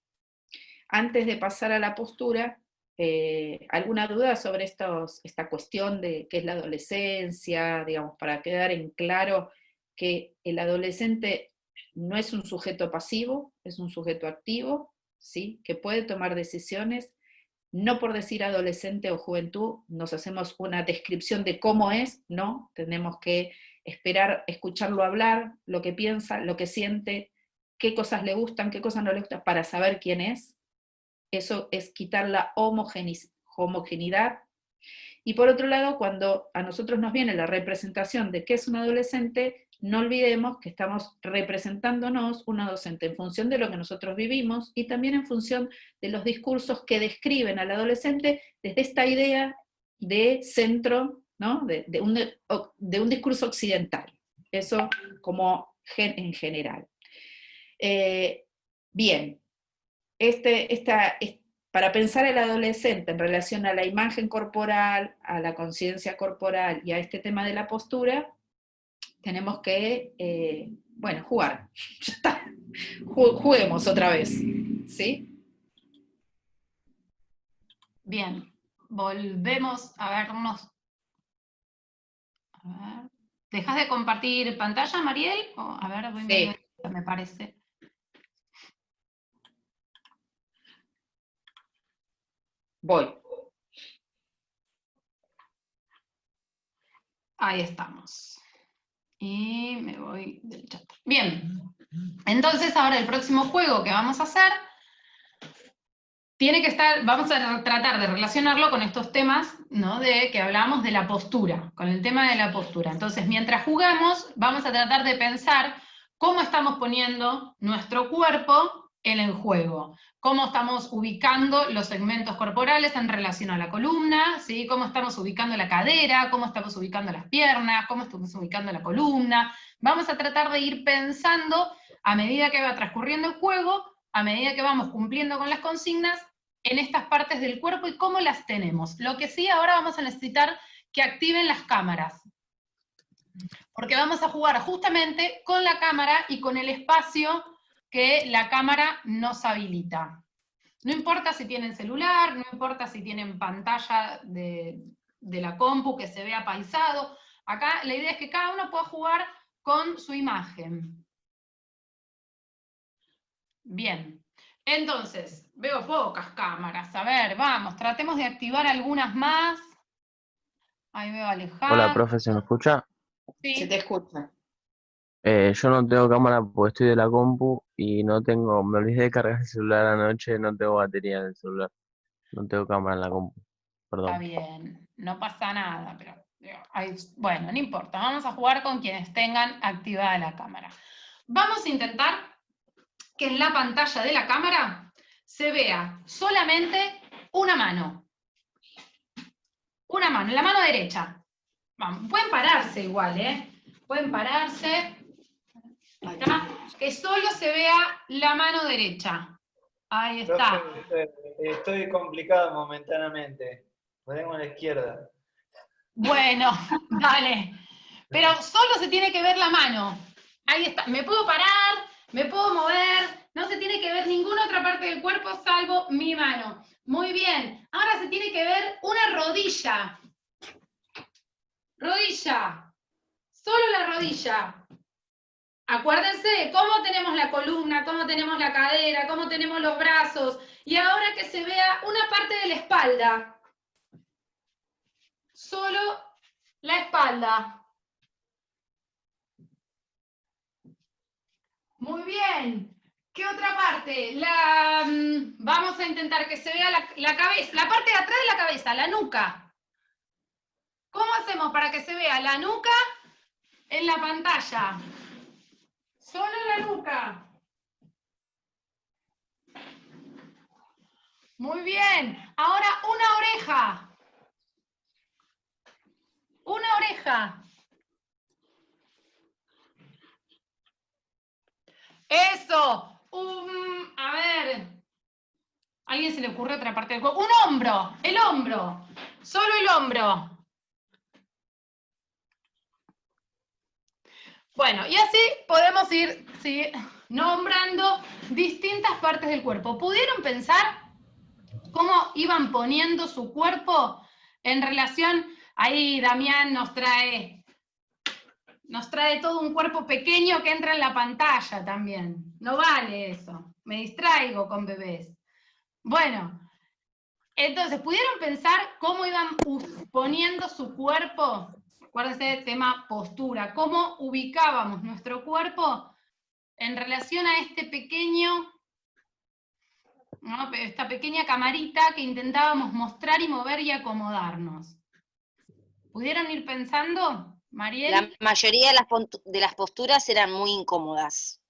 Antes de pasar a la postura, ¿alguna duda sobre esta cuestión de qué es la adolescencia? Digamos, para quedar en claro que el adolescente no es un sujeto pasivo, es un sujeto activo, ¿sí? Que puede tomar decisiones. No por decir adolescente o juventud nos hacemos una descripción de cómo es, no, tenemos que esperar, escucharlo hablar, lo que piensa, lo que siente, qué cosas le gustan, qué cosas no le gustan, para saber quién es. Eso es quitar la homogeneidad. Y por otro lado, cuando a nosotros nos viene la representación de qué es un adolescente, no olvidemos que estamos representándonos una docente en función de lo que nosotros vivimos, y también en función de los discursos que describen al adolescente desde esta idea de centro ¿no? De un discurso occidental. Eso como en general. Bien, para pensar al adolescente en relación a la imagen corporal, a la conciencia corporal y a este tema de la postura, tenemos que, bueno, jugar. Ya está. Juguemos otra vez, ¿sí? Bien, volvemos a vernos. A ver. ¿Dejas de compartir pantalla, Mariel? A ver, voy medio lenta, me parece. Voy. Ahí estamos. Y me voy del chat. Bien, entonces ahora el próximo juego que vamos a hacer tiene que estar, vamos a tratar de relacionarlo con estos temas, ¿no? De que hablábamos de la postura, con el tema de la postura. Entonces, mientras jugamos, vamos a tratar de pensar cómo estamos poniendo nuestro cuerpo en el juego, cómo estamos ubicando los segmentos corporales en relación a la columna, ¿sí? Cómo estamos ubicando la cadera, cómo estamos ubicando las piernas, cómo estamos ubicando la columna. Vamos a tratar de ir pensando, a medida que va transcurriendo el juego, a medida que vamos cumpliendo con las consignas, en estas partes del cuerpo y cómo las tenemos. Lo que sí, ahora vamos a necesitar que activen las cámaras, porque vamos a jugar justamente con la cámara y con el espacio que la cámara nos habilita. No importa si tienen celular, no importa si tienen pantalla de la compu que se vea paisado, acá la idea es que cada uno pueda jugar con su imagen. Bien, entonces, veo pocas cámaras, a ver, vamos, tratemos de activar algunas más. Ahí veo a Alejandro. Hola, profe, ¿se me escucha? Sí. Se te escucha. Yo no tengo cámara porque estoy de la compu y no tengo, me olvidé de cargar el celular anoche, no tengo batería en el celular. No tengo cámara en la compu, perdón. Está bien, no pasa nada, pero bueno, no importa, vamos a jugar con quienes tengan activada la cámara. Vamos a intentar que en la pantalla de la cámara se vea solamente una mano. Una mano, la mano derecha. Vamos, pueden pararse igual, ¿eh? Pueden pararse. Ahí está. Que solo se vea la mano derecha. Ahí está. Estoy complicado momentáneamente. Lo tengo a la izquierda. Bueno, dale. Pero solo se tiene que ver la mano. Ahí está. Me puedo parar, me puedo mover, no se tiene que ver ninguna otra parte del cuerpo salvo mi mano. Muy bien. Ahora se tiene que ver una rodilla. Rodilla. Solo la rodilla. Acuérdense cómo tenemos la columna, cómo tenemos la cadera, cómo tenemos los brazos. Y ahora que se vea una parte de la espalda. Solo la espalda. Muy bien. ¿Qué otra parte? Vamos a intentar que se vea la cabeza, la parte de atrás de la cabeza, la nuca. ¿Cómo hacemos para que se vea la nuca en la pantalla? Solo la nuca. Muy bien. Ahora una oreja. Una oreja. Eso. A ver. ¿A alguien se le ocurre otra parte del cuerpo? Un hombro. El hombro. Solo el hombro. Bueno, y así podemos ir nombrando distintas partes del cuerpo. ¿Pudieron pensar cómo iban poniendo su cuerpo en relación? Ahí Damián nos trae todo un cuerpo pequeño que entra en la pantalla también. No vale eso. Me distraigo con bebés. Bueno, entonces, ¿pudieron pensar cómo iban poniendo su cuerpo? Acuérdense del tema postura. ¿Cómo ubicábamos nuestro cuerpo en relación a este pequeño, ¿no? Esta pequeña camarita que intentábamos mostrar y mover y acomodarnos? ¿Pudieron ir pensando, Mariel? La mayoría de las posturas eran muy incómodas.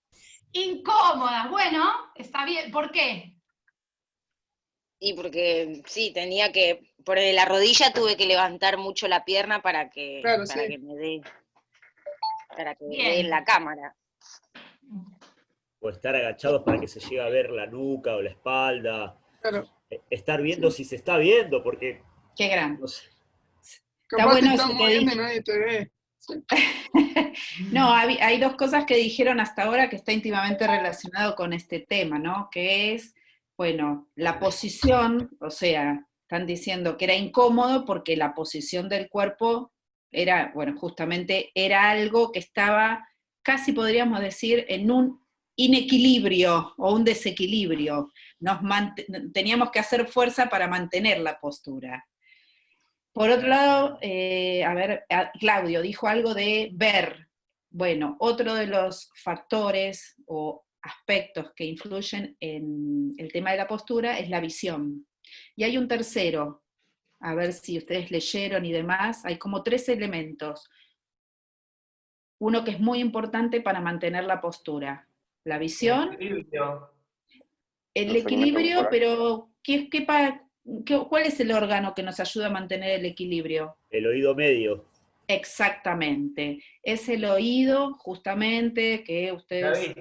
Incómodas, bueno, está bien. ¿Por qué? Y porque sí, tenía que por la rodilla tuve que levantar mucho la pierna para que, Claro, para sí. que me dé, para que me Bien. dé en la cámara. O estar agachados para que se llegue a ver la nuca o la espalda. Claro. Estar viendo si se está viendo, porque... Qué gran. No sé. Capaz bueno te eso están que moviendo y dije. nadie te ve. No, hay dos cosas que dijeron hasta ahora que está íntimamente relacionado con este tema, ¿no? Que es, bueno, la posición, o sea, están diciendo que era incómodo porque la posición del cuerpo era, bueno, justamente era algo que estaba, casi podríamos decir, en un inequilibrio o un desequilibrio. Teníamos que hacer fuerza para mantener la postura. Por otro lado, Claudio dijo algo de ver. Bueno, otro de los factores o aspectos que influyen en el tema de la postura es la visión. Y hay un tercero, a ver si ustedes leyeron y demás, hay como 3 elementos. Uno que es muy importante para mantener la postura. La visión, el equilibrio, pero ¿cuál es el órgano que nos ayuda a mantener el equilibrio? El oído medio. Exactamente. Es el oído, justamente, que ustedes...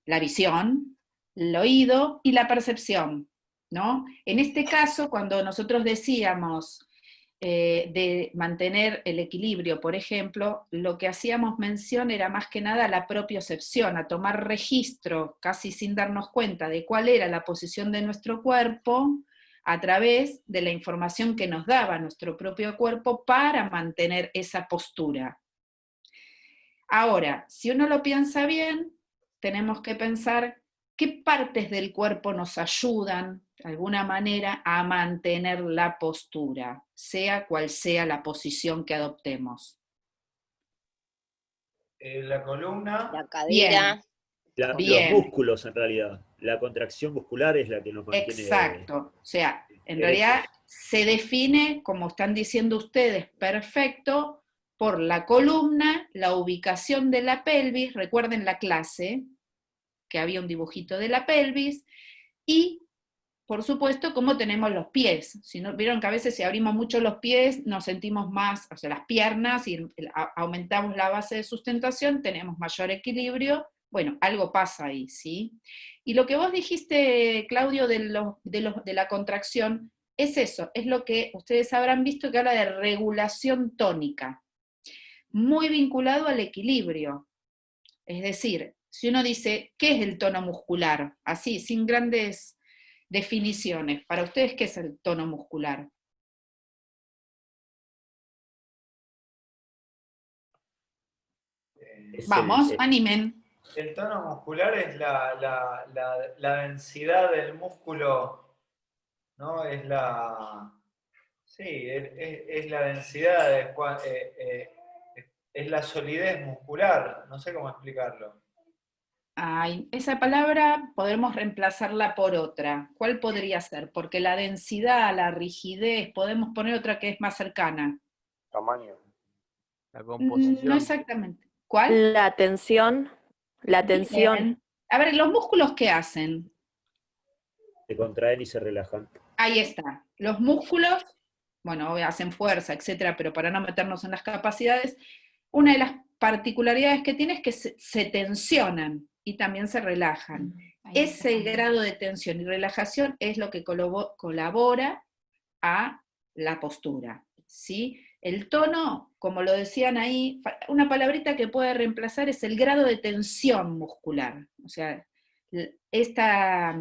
La visión, el oído y la percepción, ¿no? En este caso, cuando nosotros decíamos de mantener el equilibrio, por ejemplo, lo que hacíamos mención era más que nada a la propiocepción, a tomar registro, casi sin darnos cuenta de cuál era la posición de nuestro cuerpo, a través de la información que nos daba nuestro propio cuerpo para mantener esa postura. Ahora, si uno lo piensa bien, tenemos que pensar qué partes del cuerpo nos ayudan, de alguna manera, a mantener la postura, sea cual sea la posición que adoptemos. La columna. La cadera. Los músculos, en realidad. La contracción muscular es la que nos mantiene... Exacto. O sea, en realidad se define, como están diciendo ustedes, perfecto, por la columna, la ubicación de la pelvis, recuerden la clase, que había un dibujito de la pelvis, y, por supuesto, cómo tenemos los pies. Si no, vieron que a veces si abrimos mucho los pies, nos sentimos más, o sea, las piernas, y aumentamos la base de sustentación, tenemos mayor equilibrio. Bueno, algo pasa ahí, ¿sí? Y lo que vos dijiste, Claudio, de la contracción, es eso, es lo que ustedes habrán visto que habla de regulación tónica, muy vinculado al equilibrio. Es decir, si uno dice, ¿qué es el tono muscular? Así, sin grandes definiciones. Para ustedes, ¿qué es el tono muscular? Vamos, animen. El tono muscular es la densidad del músculo, ¿no? Es la... Sí, es la densidad, es la solidez muscular, no sé cómo explicarlo. Ay, esa palabra podemos reemplazarla por otra. ¿Cuál podría ser? Porque la densidad, la rigidez, podemos poner otra que es más cercana. Tamaño. La composición. No exactamente. ¿Cuál? La tensión. La tensión. Bien. A ver, ¿los músculos qué hacen? Se contraen y se relajan. Ahí está. Los músculos, bueno, hacen fuerza, etcétera, pero para no meternos en las capacidades, una de las particularidades que tiene es que se tensionan y también se relajan. Ese grado de tensión y relajación es lo que colabora a la postura, ¿sí? El tono, como lo decían ahí, una palabrita que puede reemplazar es el grado de tensión muscular. O sea, esta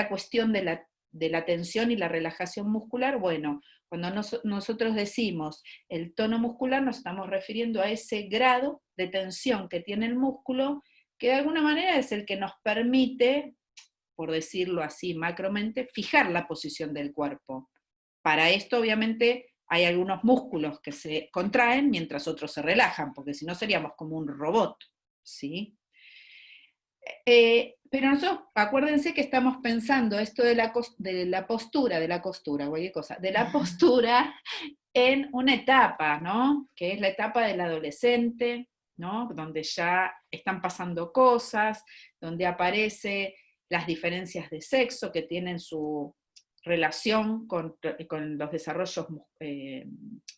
cuestión de la tensión y la relajación muscular, bueno, cuando nosotros decimos el tono muscular, nos estamos refiriendo a ese grado de tensión que tiene el músculo, que de alguna manera es el que nos permite, por decirlo así macromente, fijar la posición del cuerpo. Para esto, obviamente, hay algunos músculos que se contraen mientras otros se relajan, porque si no seríamos como un robot, ¿sí? Pero nosotros, acuérdense que estamos pensando esto de la postura, cualquier cosa, de la postura en una etapa, ¿no? Que es la etapa del adolescente, ¿no? Donde ya están pasando cosas, donde aparecen las diferencias de sexo que tienen su relación con los desarrollos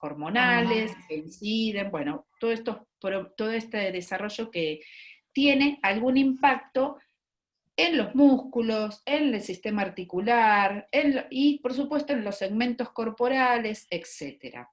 hormonales, que inciden, bueno, todo este desarrollo que tiene algún impacto en los músculos, en el sistema articular, y por supuesto en los segmentos corporales, etc.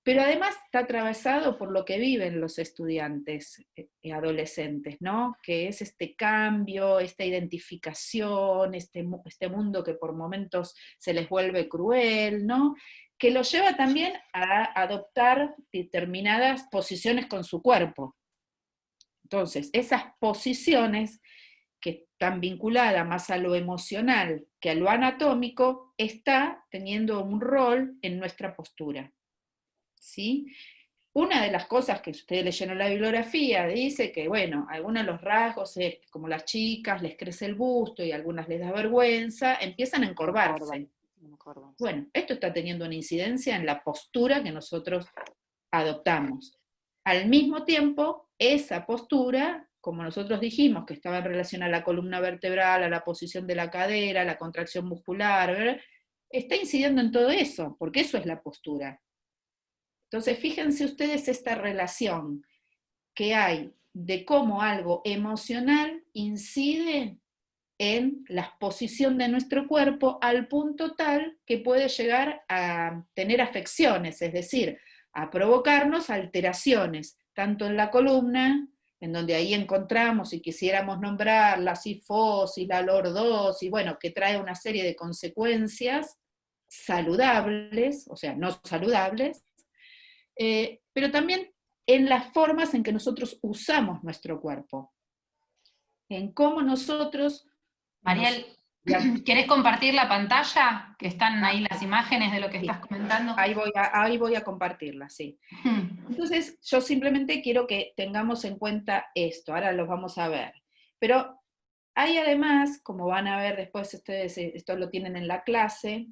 Pero además está atravesado por lo que viven los estudiantes y adolescentes, ¿no? Que es este cambio, esta identificación, este mundo que por momentos se les vuelve cruel, ¿no? Que los lleva también a adoptar determinadas posiciones con su cuerpo. Entonces, esas posiciones que están vinculadas más a lo emocional que a lo anatómico, está teniendo un rol en nuestra postura. ¿Sí? Una de las cosas que ustedes leyeron en la bibliografía dice que, bueno, algunos de los rasgos es que como las chicas les crece el busto y a algunas les da vergüenza, empiezan a encorvarse. Bueno, esto está teniendo una incidencia en la postura que nosotros adoptamos. Al mismo tiempo, esa postura, como nosotros dijimos, que estaba en relación a la columna vertebral, a la posición de la cadera, a la contracción muscular, ¿verdad? Está incidiendo en todo eso, porque eso es la postura. Entonces, fíjense ustedes esta relación que hay de cómo algo emocional incide en la posición de nuestro cuerpo al punto tal que puede llegar a tener afecciones, es decir, a provocarnos alteraciones, tanto en la columna, en donde ahí encontramos, si quisiéramos nombrar, la cifosis, la lordosis, bueno, que trae una serie de consecuencias saludables, o sea, no saludables, pero también en las formas en que nosotros usamos nuestro cuerpo, en cómo nosotros... Mariel, ¿querés compartir la pantalla? Que están ahí las imágenes de lo que estás comentando. Ahí voy a compartirla, sí. Entonces, yo simplemente quiero que tengamos en cuenta esto, ahora lo vamos a ver. Pero hay además, como van a ver después ustedes, esto lo tienen en la clase,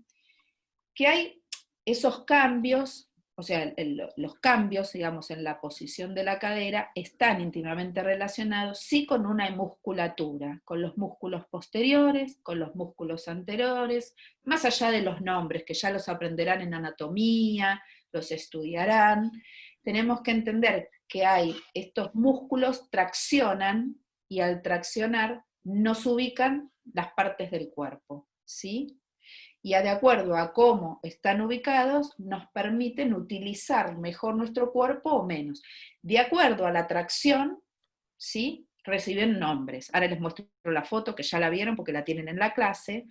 que hay esos cambios, o sea, los cambios, digamos, en la posición de la cadera están íntimamente relacionados, sí, con una musculatura, con los músculos posteriores, con los músculos anteriores, más allá de los nombres, que ya los aprenderán en anatomía, los estudiarán. Tenemos que entender que estos músculos traccionan, y al traccionar nos ubican las partes del cuerpo, ¿sí? Y de acuerdo a cómo están ubicados, nos permiten utilizar mejor nuestro cuerpo o menos. De acuerdo a la tracción, ¿sí? Reciben nombres. Ahora les muestro la foto, que ya la vieron porque la tienen en la clase,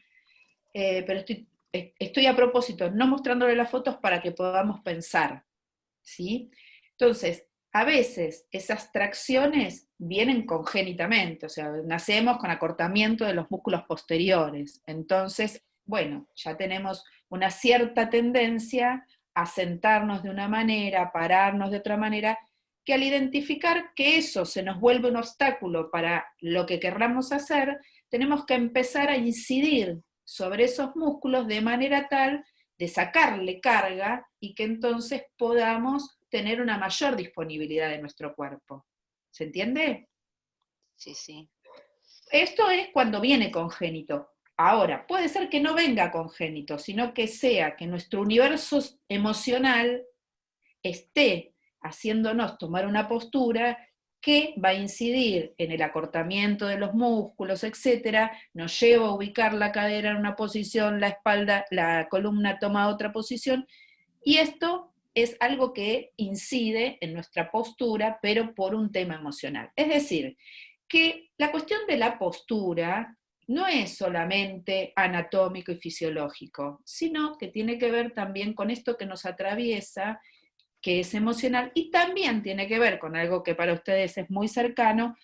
pero estoy a propósito no mostrándoles las fotos para que podamos pensar, ¿sí? Entonces, a veces esas tracciones vienen congénitamente, o sea, nacemos con acortamiento de los músculos posteriores, entonces, bueno, ya tenemos una cierta tendencia a sentarnos de una manera, a pararnos de otra manera, que al identificar que eso se nos vuelve un obstáculo para lo que querramos hacer, tenemos que empezar a incidir sobre esos músculos de manera tal de sacarle carga y que entonces podamos tener una mayor disponibilidad de nuestro cuerpo. ¿Se entiende? Sí, sí. Esto es cuando viene congénito. Ahora, puede ser que no venga congénito, sino que sea que nuestro universo emocional esté haciéndonos tomar una postura que va a incidir en el acortamiento de los músculos, etcétera, nos lleva a ubicar la cadera en una posición, la espalda, la columna toma otra posición, y esto es algo que incide en nuestra postura, pero por un tema emocional. Es decir, que la cuestión de la postura no es solamente anatómico y fisiológico, sino que tiene que ver también con esto que nos atraviesa, que es emocional, y también tiene que ver con algo que para ustedes es muy cercano,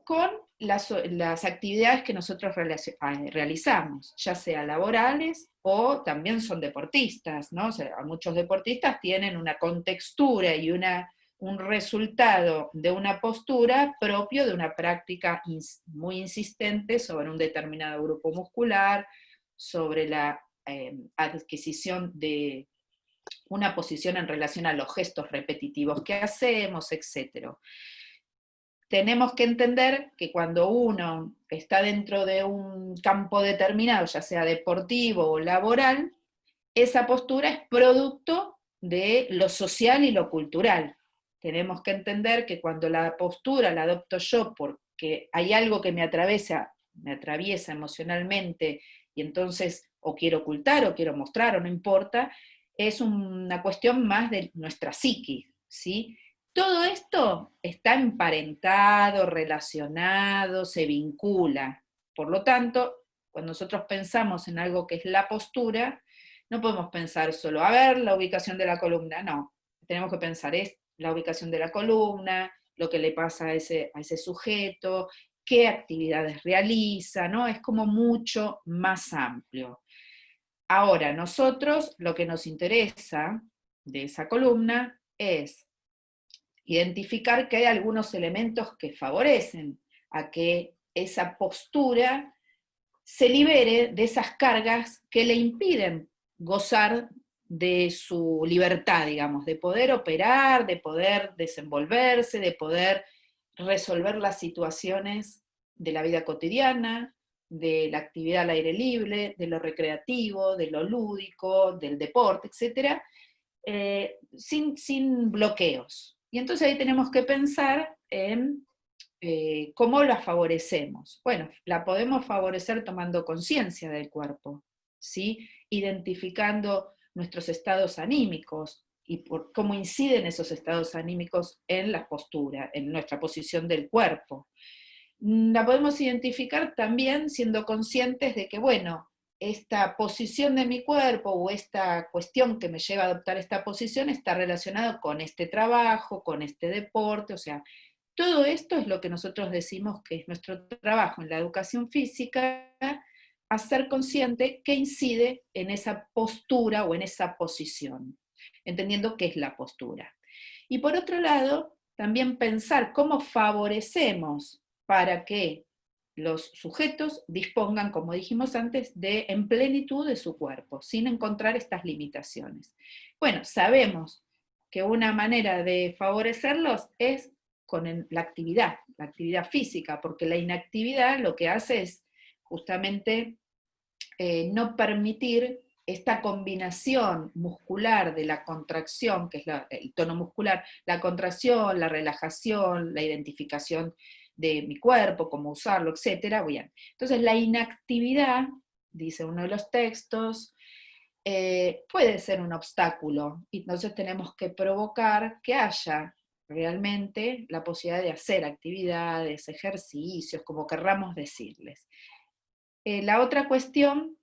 con las actividades que nosotros realizamos, ya sea laborales o también son deportistas, ¿no? O sea, muchos deportistas tienen una contextura y un resultado de una postura propio de una práctica muy insistente sobre un determinado grupo muscular, sobre la adquisición de una posición en relación a los gestos repetitivos que hacemos, etc. tenemos que entender que cuando uno está dentro de un campo determinado, ya sea deportivo o laboral, esa postura es producto de lo social y lo cultural. Tenemos que entender que cuando la postura la adopto yo porque hay algo que me atraviesa emocionalmente, y entonces o quiero ocultar, o quiero mostrar, o no importa, es una cuestión más de nuestra psiquis, ¿sí? Todo esto está emparentado, relacionado, se vincula. Por lo tanto, cuando nosotros pensamos en algo que es la postura, no podemos pensar solo, a ver, la ubicación de la columna, no. Tenemos que pensar, es la ubicación de la columna, lo que le pasa a ese sujeto, qué actividades realiza, ¿no? Es como mucho más amplio. Ahora, nosotros lo que nos interesa de esa columna es identificar que hay algunos elementos que favorecen a que esa postura se libere de esas cargas que le impiden gozar de su libertad, digamos, de poder operar, de poder desenvolverse, de poder resolver las situaciones de la vida cotidiana, de la actividad al aire libre, de lo recreativo, de lo lúdico, del deporte, etc., sin bloqueos. Y entonces ahí tenemos que pensar en cómo la favorecemos. Bueno, la podemos favorecer tomando conciencia del cuerpo, ¿sí? Identificando nuestros estados anímicos y por cómo inciden esos estados anímicos en la postura, en nuestra posición del cuerpo. La podemos identificar también siendo conscientes de que, bueno, esta posición de mi cuerpo o esta cuestión que me lleva a adoptar esta posición está relacionado con este trabajo, con este deporte, o sea, todo esto es lo que nosotros decimos que es nuestro trabajo en la educación física, hacer consciente que incide en esa postura o en esa posición, entendiendo qué es la postura. Y por otro lado, también pensar cómo favorecemos para que los sujetos dispongan, como dijimos antes, en plenitud de su cuerpo, sin encontrar estas limitaciones. Bueno, sabemos que una manera de favorecerlos es con la actividad física, porque la inactividad lo que hace es justamente no permitir esta combinación muscular de la contracción, que es el tono muscular, la contracción, la relajación, la identificación de mi cuerpo, cómo usarlo, etc. Bien. Entonces la inactividad, dice uno de los textos, puede ser un obstáculo, y entonces tenemos que provocar que haya realmente la posibilidad de hacer actividades, ejercicios, como querramos decirles. La otra cuestión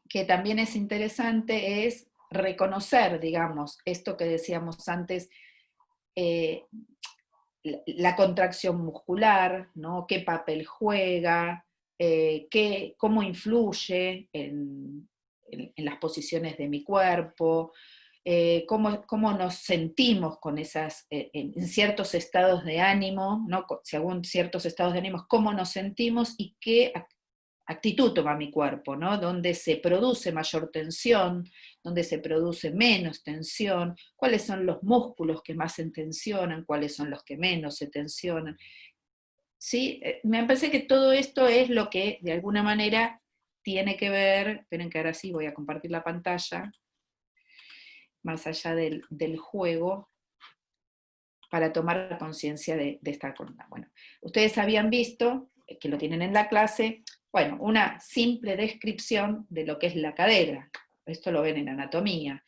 que también es interesante es reconocer, digamos, esto que decíamos antes, la contracción muscular, ¿no? Qué papel juega, cómo influye en las posiciones de mi cuerpo, cómo nos sentimos con esas, en ciertos estados de ánimo, ¿no? Según ciertos estados de ánimo, cómo nos sentimos y qué actitud toma mi cuerpo, ¿no? Donde se produce mayor tensión, donde se produce menos tensión, cuáles son los músculos que más se tensionan, cuáles son los que menos se tensionan. ¿Sí? Me parece que todo esto es lo que de alguna manera tiene que ver, esperen que ahora sí voy a compartir la pantalla, más allá del juego, para tomar conciencia de esta columna. Bueno, ustedes habían visto, que lo tienen en la clase, bueno, una simple descripción de lo que es la cadera. Esto lo ven en anatomía.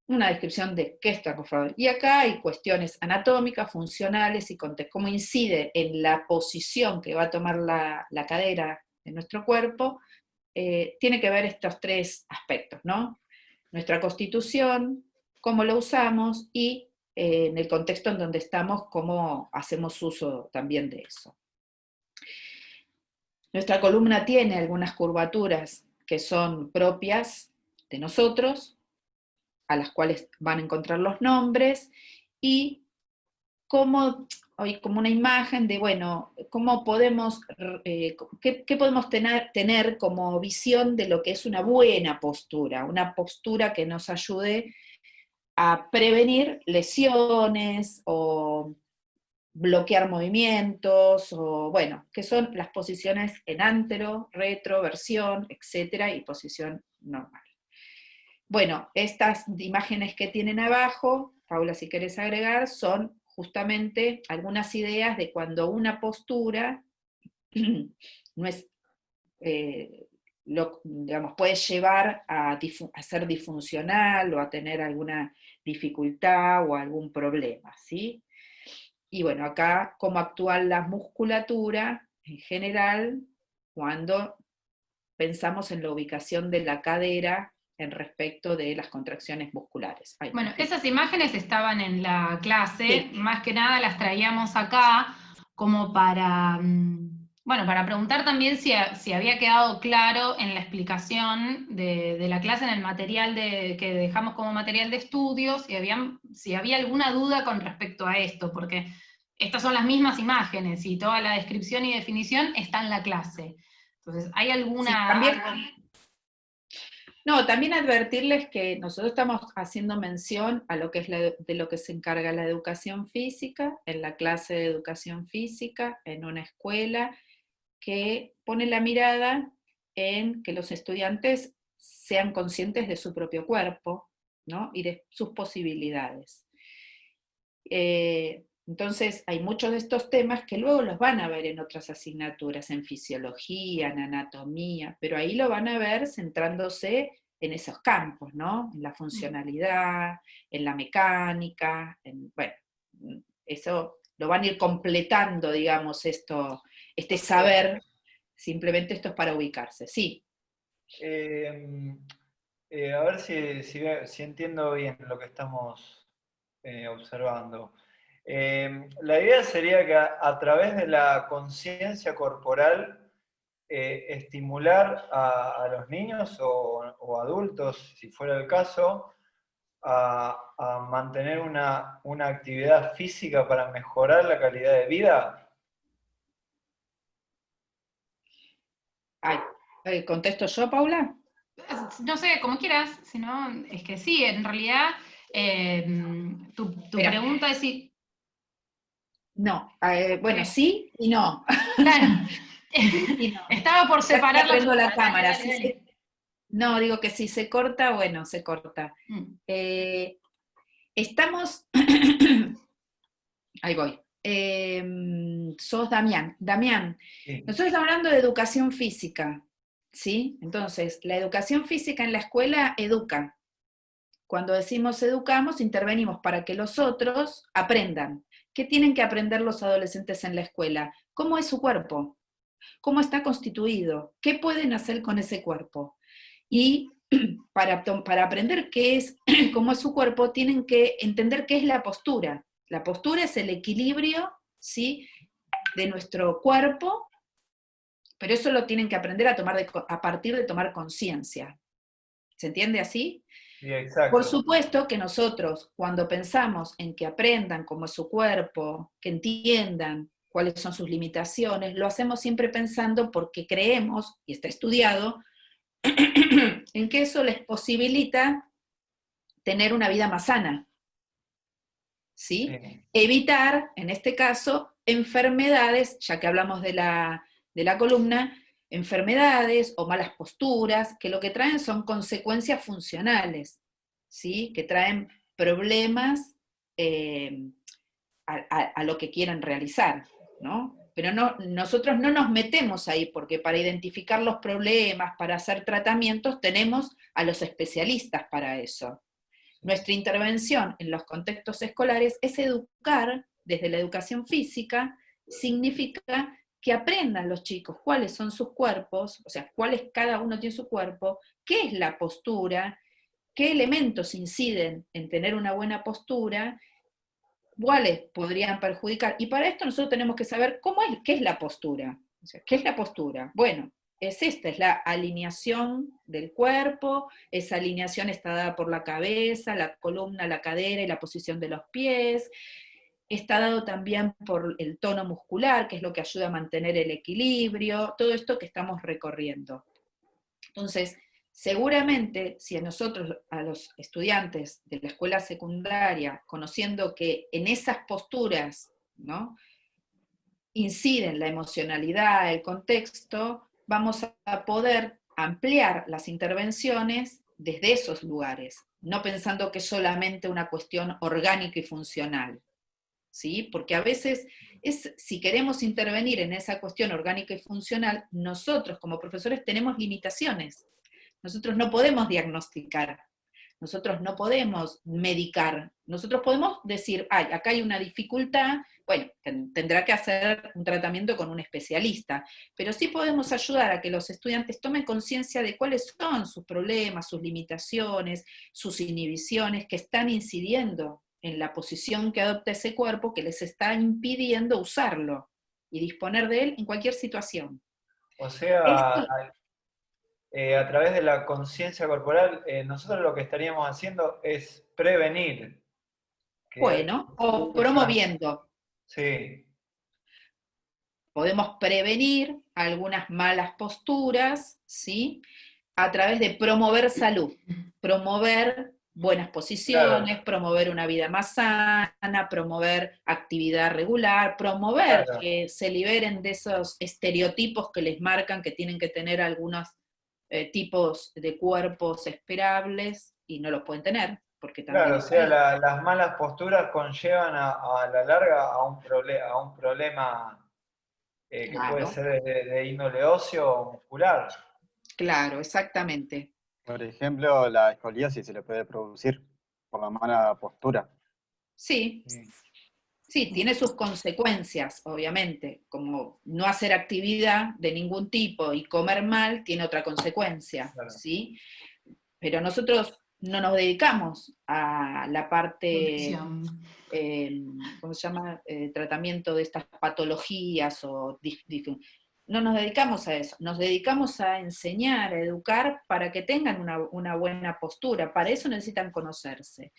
Una descripción de qué está conformado. Y acá hay cuestiones anatómicas, funcionales y cómo incide en la posición que va a tomar la cadera de nuestro cuerpo. Tiene que ver estos tres aspectos, ¿no? Nuestra constitución, cómo lo usamos y en el contexto en donde estamos, cómo hacemos uso también de eso. Nuestra columna tiene algunas curvaturas que son propias de nosotros, a las cuales van a encontrar los nombres, y hay como una imagen de, bueno, cómo podemos, qué podemos tener como visión de lo que es una buena postura, una postura que nos ayude a prevenir lesiones o bloquear movimientos, o bueno, que son las posiciones en antero, retro, versión, etcétera, y posición normal. Bueno, estas imágenes que tienen abajo, Paula, si querés agregar, son justamente algunas ideas de cuando una postura no es, digamos, puede llevar a ser disfuncional o a tener alguna dificultad o algún problema, ¿sí? Y bueno, acá cómo actúa la musculatura en general cuando pensamos en la ubicación de la cadera en respecto de las contracciones musculares. Ay, bueno, esas imágenes estaban en la clase, sí. Más que nada las traíamos acá como para, bueno, para preguntar también si había quedado claro en la explicación de la clase, en el material que dejamos como material de estudio, si había alguna duda con respecto a esto, porque estas son las mismas imágenes y toda la descripción y definición está en la clase. Entonces, ¿hay alguna... Sí, también... No, también advertirles que nosotros estamos haciendo mención a lo que es de lo que se encarga la educación física, en la clase de educación física, en una escuela, que pone la mirada en que los estudiantes sean conscientes de su propio cuerpo, ¿no? Y de sus posibilidades. Entonces, hay muchos de estos temas que luego los van a ver en otras asignaturas, en fisiología, en anatomía, pero ahí lo van a ver centrándose en esos campos, ¿no? En la funcionalidad, en la mecánica, bueno, eso lo van a ir completando, digamos, este saber, simplemente esto es para ubicarse, sí. A ver si entiendo bien lo que estamos observando. La idea sería que a través de la conciencia corporal estimular a los niños o adultos, si fuera el caso, a mantener una actividad física para mejorar la calidad de vida. ¿Contesto yo, Paula? No sé, como quieras, si no, es que sí, en realidad tu pregunta es si... No, bueno, sí y no. Claro. Y no. Estaba por separar la cámara. No, digo que si se corta, bueno, se corta. Estamos... Ahí voy. Sos Damián. Damián, sí. Nosotros estamos hablando de educación física, ¿sí? Entonces, la educación física en la escuela educa. Cuando decimos educamos, intervenimos para que los otros aprendan. ¿Qué tienen que aprender los adolescentes en la escuela? ¿Cómo es su cuerpo? ¿Cómo está constituido? ¿Qué pueden hacer con ese cuerpo? Y para aprender cómo es su cuerpo, tienen que entender qué es la postura. La postura es el equilibrio, ¿sí?, de nuestro cuerpo, pero eso lo tienen que aprender a partir de tomar conciencia. ¿Se entiende así? Sí, exacto. Por supuesto que nosotros, cuando pensamos en que aprendan cómo es su cuerpo, que entiendan cuáles son sus limitaciones, lo hacemos siempre pensando porque creemos, y está estudiado, en que eso les posibilita tener una vida más sana, ¿sí? Sí. Evitar, en este caso, enfermedades, ya que hablamos de la columna, enfermedades o malas posturas, que lo que traen son consecuencias funcionales, ¿sí? Que traen problemas a lo que quieran realizar, ¿no? Pero nosotros no nos metemos ahí, porque para identificar los problemas, para hacer tratamientos, tenemos a los especialistas para eso. Nuestra intervención en los contextos escolares es educar, desde la educación física, significa que aprendan los chicos cuáles son sus cuerpos, o sea, cada uno tiene su cuerpo, qué es la postura, qué elementos inciden en tener una buena postura, cuáles podrían perjudicar. Y para esto nosotros tenemos que saber qué es la postura. O sea, ¿qué es la postura? Bueno, es la alineación del cuerpo, esa alineación está dada por la cabeza, la columna, la cadera y la posición de los pies, está dado también por el tono muscular, que es lo que ayuda a mantener el equilibrio, todo esto que estamos recorriendo. Entonces, seguramente, si a nosotros, a los estudiantes de la escuela secundaria, conociendo que en esas posturas ¿no? Inciden la emocionalidad, el contexto, vamos a poder ampliar las intervenciones desde esos lugares, no pensando que es solamente una cuestión orgánica y funcional, ¿sí? Porque a veces, si queremos intervenir en esa cuestión orgánica y funcional, nosotros como profesores tenemos limitaciones. Nosotros no podemos diagnosticar, nosotros no podemos medicar, nosotros podemos decir, ay, acá hay una dificultad, bueno, tendrá que hacer un tratamiento con un especialista, pero sí podemos ayudar a que los estudiantes tomen conciencia de cuáles son sus problemas, sus limitaciones, sus inhibiciones que están incidiendo en la posición que adopta ese cuerpo, que les está impidiendo usarlo y disponer de él en cualquier situación. O sea, a través de la conciencia corporal, nosotros lo que estaríamos haciendo es prevenir. Bueno, o promoviendo. Sí. Podemos prevenir algunas malas posturas, ¿sí? A través de promover salud, promover buenas posiciones, claro, promover una vida más sana, promover actividad regular, promover, claro, que se liberen de esos estereotipos que les marcan que tienen que tener algunos tipos de cuerpos esperables y no los pueden tener. Porque también claro, o sea, las malas posturas conllevan a la larga a un problema que claro, puede ser de índole óseo o muscular. Claro, exactamente. Por ejemplo, la escoliosis se le puede producir por la mala postura. Sí, sí, tiene sus consecuencias, obviamente, como no hacer actividad de ningún tipo y comer mal tiene otra consecuencia, claro, ¿sí? Pero nosotros no nos dedicamos a la parte, ¿cómo se llama? Tratamiento de estas patologías o no nos dedicamos a eso, nos dedicamos a enseñar, a educar para que tengan una buena postura, para eso necesitan conocerse.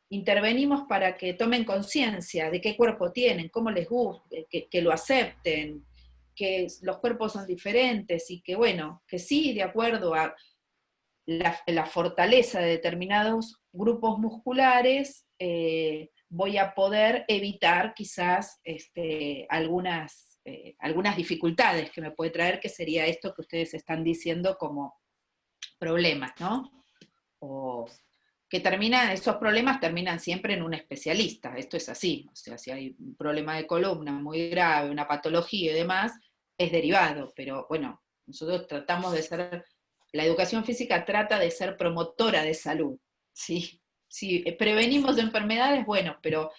Intervenimos para que tomen conciencia de qué cuerpo tienen, cómo les gusta, que lo acepten, que los cuerpos son diferentes y que bueno, que sí, de acuerdo a la fortaleza de determinados grupos musculares, voy a poder evitar quizás algunas dificultades que me puede traer, que sería esto que ustedes están diciendo como problemas, ¿no? O que esos problemas terminan siempre en un especialista, esto es así, o sea, si hay un problema de columna muy grave, una patología y demás, es derivado, pero bueno, nosotros tratamos de ser, la educación física trata de ser promotora de salud, ¿sí? Si prevenimos enfermedades, bueno, pero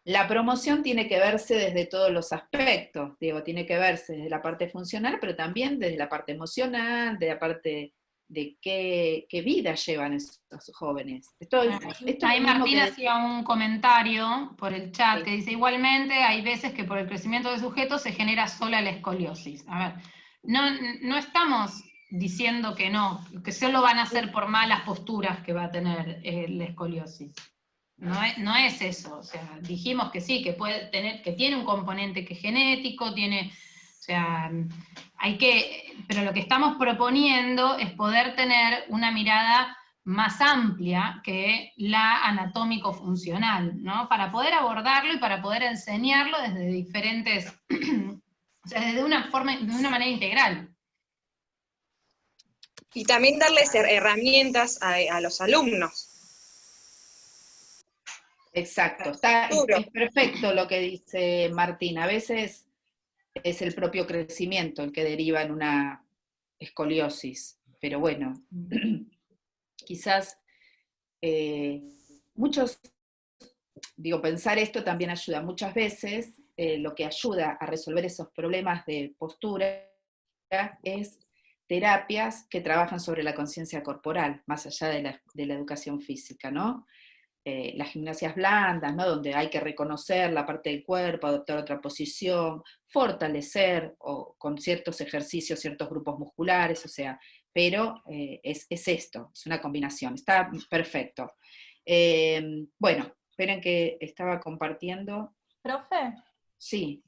la promoción tiene que verse desde todos los aspectos, digo, tiene que verse desde la parte funcional, pero también desde la parte emocional, de la parte de qué vida llevan esos jóvenes. Ahí Martín hacía un comentario por el chat, sí, que dice, igualmente hay veces que por el crecimiento de sujetos se genera sola la escoliosis. A ver, no estamos diciendo que no, que solo van a ser por malas posturas que va a tener la escoliosis. No es eso, o sea, dijimos que sí, que puede tener, que tiene un componente que es genético, tiene... O sea, pero lo que estamos proponiendo es poder tener una mirada más amplia que la anatómico-funcional, ¿no? Para poder abordarlo y para poder enseñarlo desde diferentes, o sea, de una manera integral. Y también darles herramientas a los alumnos. Exacto, es perfecto lo que dice Martín, a veces es el propio crecimiento el que deriva en una escoliosis, pero bueno, quizás pensar esto también ayuda. Muchas veces lo que ayuda a resolver esos problemas de postura es terapias que trabajan sobre la conciencia corporal, más allá de la educación física, ¿no? Las gimnasias blandas, ¿no? Donde hay que reconocer la parte del cuerpo, adoptar otra posición, fortalecer con ciertos ejercicios, ciertos grupos musculares, o sea, pero es esto, es una combinación, está perfecto. Bueno, esperen que estaba compartiendo. ¿Profe? Sí.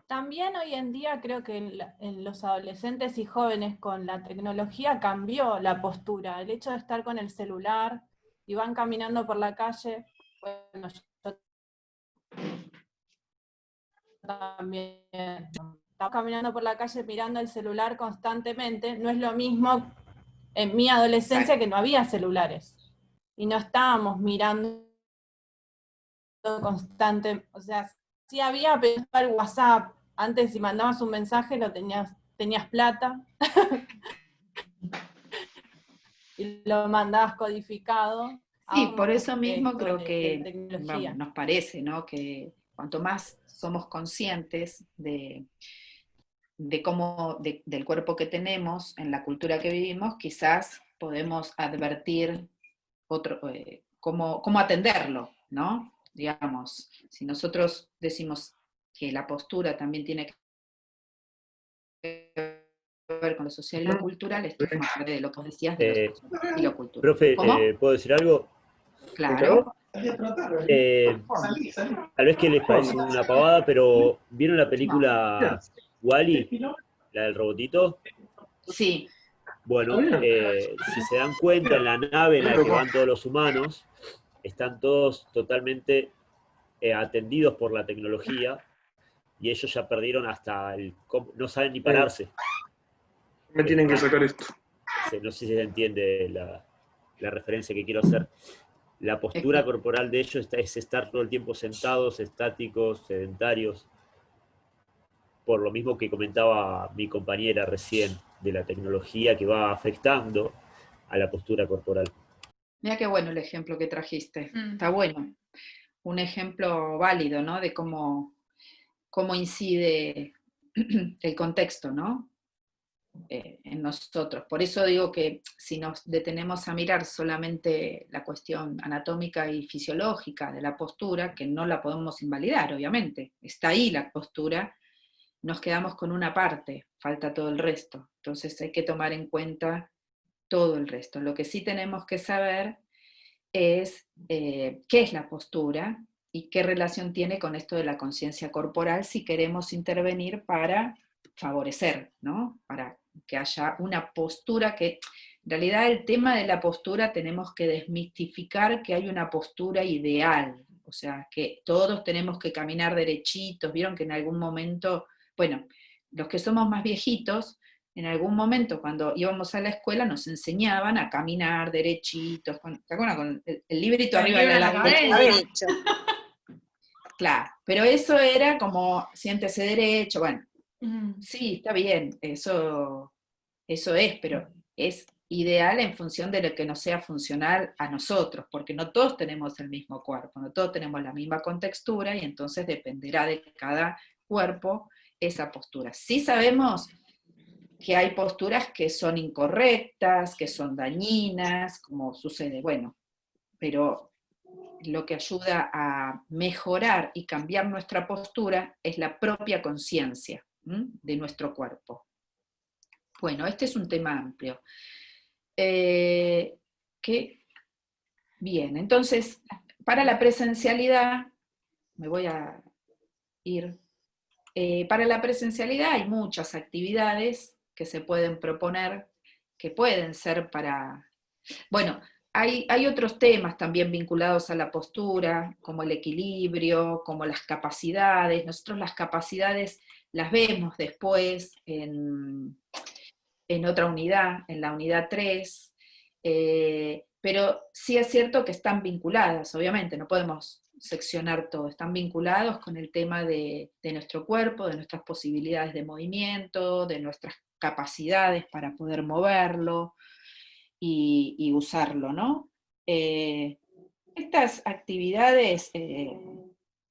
También hoy en día creo que en los adolescentes y jóvenes con la tecnología cambió la postura, el hecho de estar con el celular, y van caminando por la calle, bueno, yo También. Estamos caminando por la calle mirando el celular constantemente, no es lo mismo en mi adolescencia que no había celulares. Y no estábamos mirando constante, o sea, sí había, pero el WhatsApp, antes si mandabas un mensaje lo tenías plata, y lo mandabas codificado. Sí, por eso mismo creo que vamos, nos parece, ¿no? Que cuanto más somos conscientes del cuerpo que tenemos, en la cultura que vivimos, quizás podemos advertir cómo atenderlo, ¿no? Digamos, si nosotros decimos que la postura también tiene que ver con lo social y lo cultural, esto forma parte de lo que decías de lo social y lo cultural. Profe, ¿puedo decir algo? Claro. Tal vez que les parece una pavada, pero ¿vieron la película Wall-E? ¿La del robotito? Sí. Bueno, si se dan cuenta, en la nave en la que van todos los humanos, están todos totalmente atendidos por la tecnología, y ellos ya perdieron no saben ni pararse. Me tienen que sacar esto. No sé si se entiende la referencia que quiero hacer. La postura corporal de ellos es estar todo el tiempo sentados, estáticos, sedentarios, por lo mismo que comentaba mi compañera recién, de la tecnología que va afectando a la postura corporal. Mira qué bueno el ejemplo que trajiste, está bueno. Un ejemplo válido, ¿no? De cómo incide el contexto, ¿no? En nosotros. Por eso digo que si nos detenemos a mirar solamente la cuestión anatómica y fisiológica de la postura, que no la podemos invalidar, obviamente, está ahí la postura, nos quedamos con una parte, falta todo el resto. Entonces hay que tomar en cuenta todo el resto. Lo que sí tenemos que saber es qué es la postura y qué relación tiene con esto de la conciencia corporal si queremos intervenir para favorecer, ¿no? Para que haya una postura que, en realidad el tema de la postura tenemos que desmistificar que hay una postura ideal, o sea, que todos tenemos que caminar derechitos, vieron que en algún momento, bueno, los que somos más viejitos, en algún momento cuando íbamos a la escuela nos enseñaban a caminar derechitos, ¿te acuerdas? Con el librito arriba de la cabeza. Claro, pero eso era como, siéntese derecho, bueno, sí, está bien, eso es, pero es ideal en función de lo que nos sea funcional a nosotros, porque no todos tenemos el mismo cuerpo, no todos tenemos la misma contextura, y entonces dependerá de cada cuerpo esa postura. Sí sabemos que hay posturas que son incorrectas, que son dañinas, como sucede, bueno, pero lo que ayuda a mejorar y cambiar nuestra postura es la propia conciencia de nuestro cuerpo. Bueno, este es un tema amplio. Bien, entonces, para la presencialidad, me voy a ir, para la presencialidad hay muchas actividades que se pueden proponer, que pueden ser para, bueno, hay otros temas también vinculados a la postura, como el equilibrio, como las capacidades. Nosotros las capacidades las vemos después en otra unidad, en la unidad 3, pero sí es cierto que están vinculadas, obviamente, no podemos seccionar todo, están vinculados con el tema de nuestro cuerpo, de nuestras posibilidades de movimiento, de nuestras capacidades para poder moverlo y usarlo, ¿no? Estas actividades,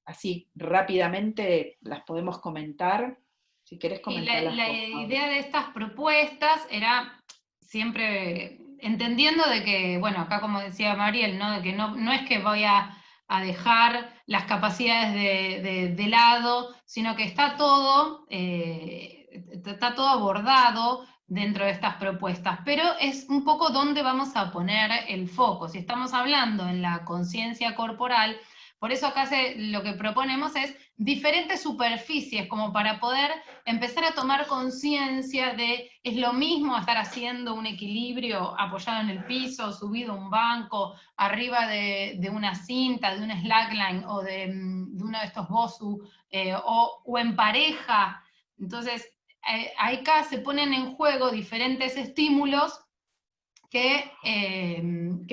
así rápidamente, las podemos comentar. Si querés comentarlas. La idea de estas propuestas era siempre entendiendo de que, bueno, acá como decía Mariel, ¿no? De que no es que voy a dejar las capacidades de lado, sino que está todo abordado dentro de estas propuestas, pero es un poco dónde vamos a poner el foco. Si estamos hablando en la conciencia corporal, Por eso acá lo que proponemos es diferentes superficies, como para poder empezar a tomar conciencia de, es lo mismo estar haciendo un equilibrio apoyado en el piso, subido a un banco, arriba de una cinta, de una slackline, o de uno de estos BOSU, o en pareja. Entonces, acá se ponen en juego diferentes estímulos que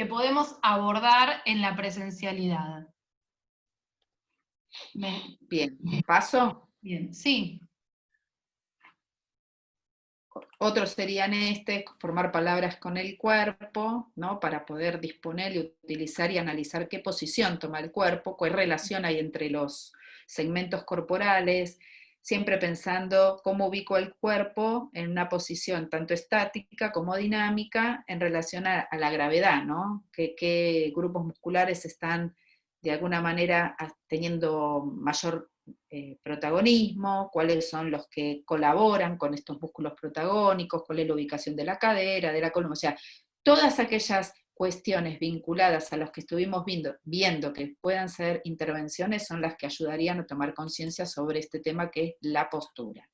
podemos abordar en la presencialidad. Bien, ¿paso? Bien, sí. Otros serían formar palabras con el cuerpo, ¿no? Para poder disponer y utilizar y analizar qué posición toma el cuerpo, qué relación hay entre los segmentos corporales, siempre pensando cómo ubico el cuerpo en una posición tanto estática como dinámica en relación a la gravedad, ¿no? Qué grupos musculares están de alguna manera teniendo mayor protagonismo, cuáles son los que colaboran con estos músculos protagónicos, cuál es la ubicación de la cadera, de la columna, o sea, todas aquellas cuestiones vinculadas a los que estuvimos viendo que puedan ser intervenciones son las que ayudarían a tomar conciencia sobre este tema que es la postura.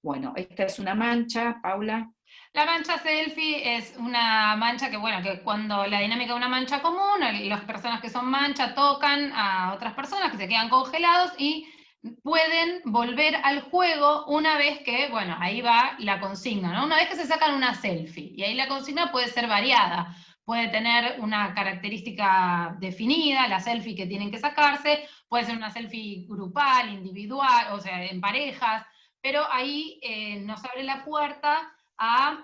Bueno, esta es una mancha, Paula. La mancha selfie es una mancha que, bueno, que cuando la dinámica de una mancha común, las personas que son mancha tocan a otras personas que se quedan congelados y pueden volver al juego una vez que, bueno, ahí va la consigna, ¿no? Una vez que se sacan una selfie, y ahí la consigna puede ser variada, puede tener una característica definida, la selfie que tienen que sacarse, puede ser una selfie grupal, individual, o sea, en parejas, pero ahí nos abre la puerta a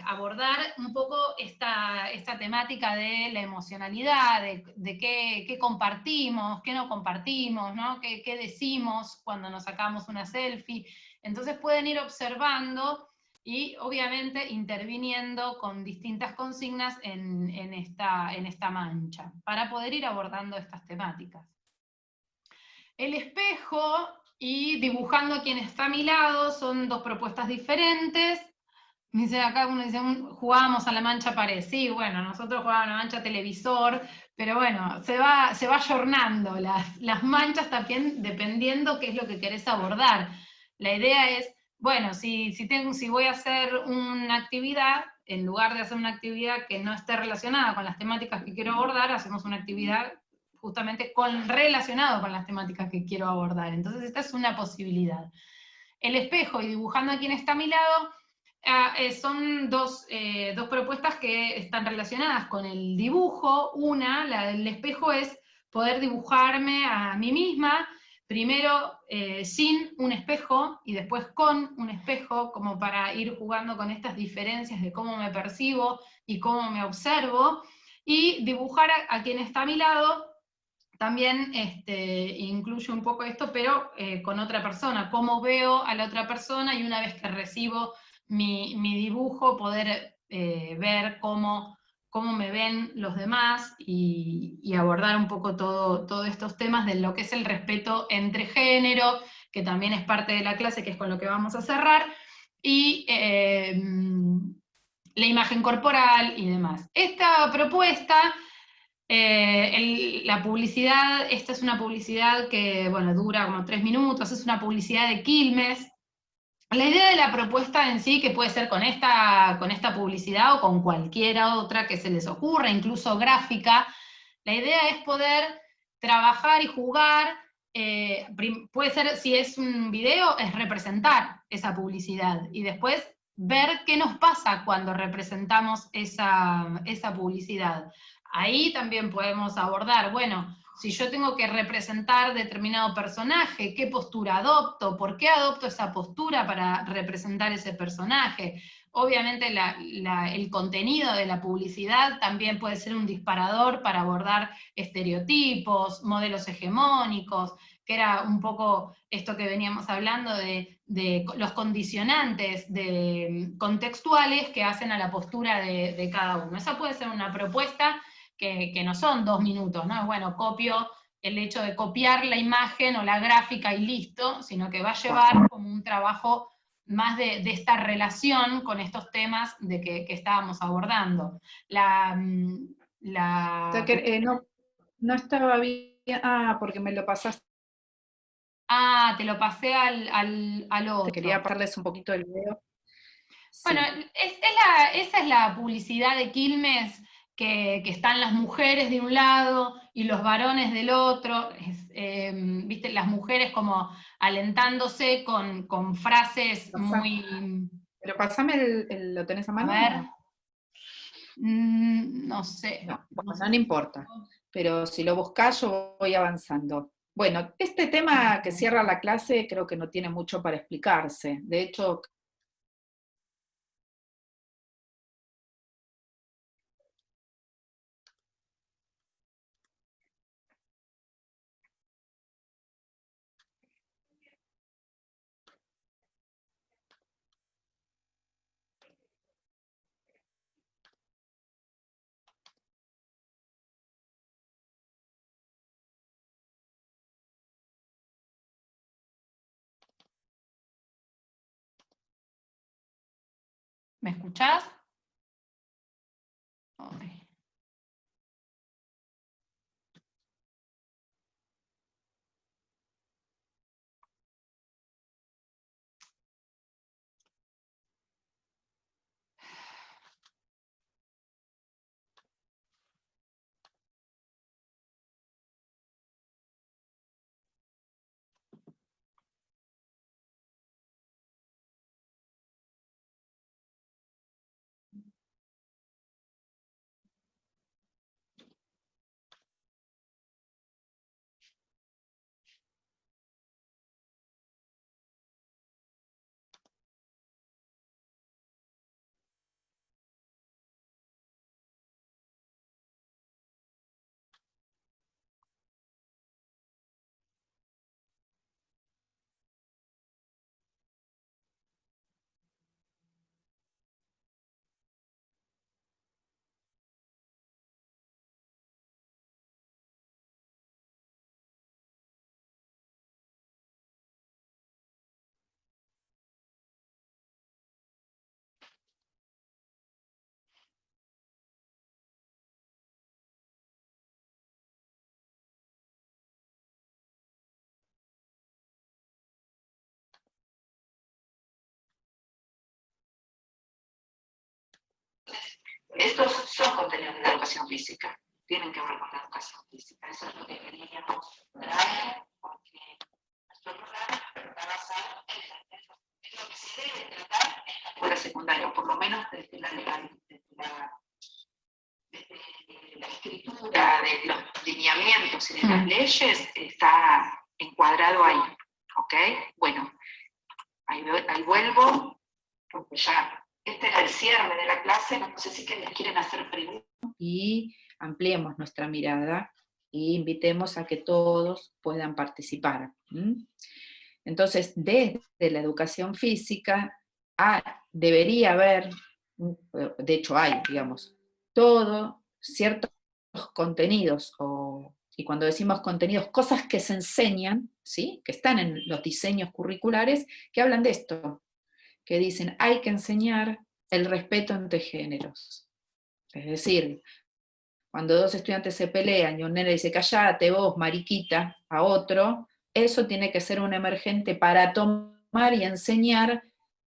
abordar un poco esta temática de la emocionalidad, de qué compartimos, qué no compartimos, ¿no? Qué decimos cuando nos sacamos una selfie. Entonces pueden ir observando y obviamente interviniendo con distintas consignas en esta mancha, para poder ir abordando estas temáticas. El espejo y dibujando a quien está a mi lado son dos propuestas diferentes. Dice acá, uno dice, jugábamos a la mancha pared. Sí, bueno, nosotros jugábamos a la mancha televisor, pero bueno, se va ayornando las manchas también dependiendo qué es lo que querés abordar. La idea es, bueno, si voy a hacer una actividad, en lugar de hacer una actividad que no esté relacionada con las temáticas que quiero abordar, hacemos una actividad justamente relacionado con las temáticas que quiero abordar. Entonces esta es una posibilidad. El espejo y dibujando a quien está a mi lado, son dos propuestas que están relacionadas con el dibujo. Una, la del espejo, es poder dibujarme a mí misma, primero sin un espejo y después con un espejo, como para ir jugando con estas diferencias de cómo me percibo y cómo me observo, y dibujar a quien está a mi lado también incluye un poco esto, pero con otra persona, cómo veo a la otra persona, y una vez que recibo mi dibujo, poder ver cómo me ven los demás, y abordar un poco todos estos temas de lo que es el respeto entre género, que también es parte de la clase, que es con lo que vamos a cerrar, y la imagen corporal y demás. Esta propuesta, la publicidad, esta es una publicidad que, bueno, dura como 3 minutos, es una publicidad de Quilmes. La idea de la propuesta en sí, que puede ser con esta publicidad o con cualquiera otra que se les ocurra, incluso gráfica, la idea es poder trabajar y jugar, puede ser, si es un video, es representar esa publicidad, y después ver qué nos pasa cuando representamos esa publicidad. Ahí también podemos abordar, bueno, si yo tengo que representar determinado personaje, ¿qué postura adopto? ¿Por qué adopto esa postura para representar ese personaje? Obviamente el contenido de la publicidad también puede ser un disparador para abordar estereotipos, modelos hegemónicos, que era un poco esto que veníamos hablando de los condicionantes contextuales que hacen a la postura de cada uno. Esa puede ser una propuesta que no son 2 minutos, ¿no? Bueno, copio el hecho de copiar la imagen o la gráfica y listo, sino que va a llevar como un trabajo más de esta relación con estos temas que estábamos abordando. O sea que, no estaba bien porque me lo pasaste. Ah, te lo pasé al otro. Quería pasarles un poquito el video. Bueno, esa es la publicidad de Quilmes, que están las mujeres de un lado y los varones del otro, viste, las mujeres como alentándose con frases muy... Pero pasame ¿lo tenés a mano? A ver. No sé. No importa, pero si lo buscas yo voy avanzando. Bueno, este tema que cierra la clase creo que no tiene mucho para explicarse. De hecho, ¿me escuchás? Ay. estos son contenidos de la educación física, tienen que ver con la educación física. Eso es lo que queríamos traer, porque nuestro programa está basado en lo que se debe tratar en la escuela secundaria, por lo menos desde la escritura de los lineamientos y de las leyes, está encuadrado ahí. ¿Ok? Bueno, ahí vuelvo, porque ya este era el cierre de la clase, no sé si les quieren hacer preguntas. Y ampliemos nuestra mirada e invitemos a que todos puedan participar. Entonces, desde la educación física, debería haber, de hecho hay, digamos, todos ciertos contenidos, y cuando decimos contenidos, cosas que se enseñan, ¿sí? Que están en los diseños curriculares, que hablan de esto, que dicen, hay que enseñar el respeto entre géneros. Es decir, cuando dos estudiantes se pelean y un nene dice, callate vos, mariquita, a otro, eso tiene que ser un emergente para tomar y enseñar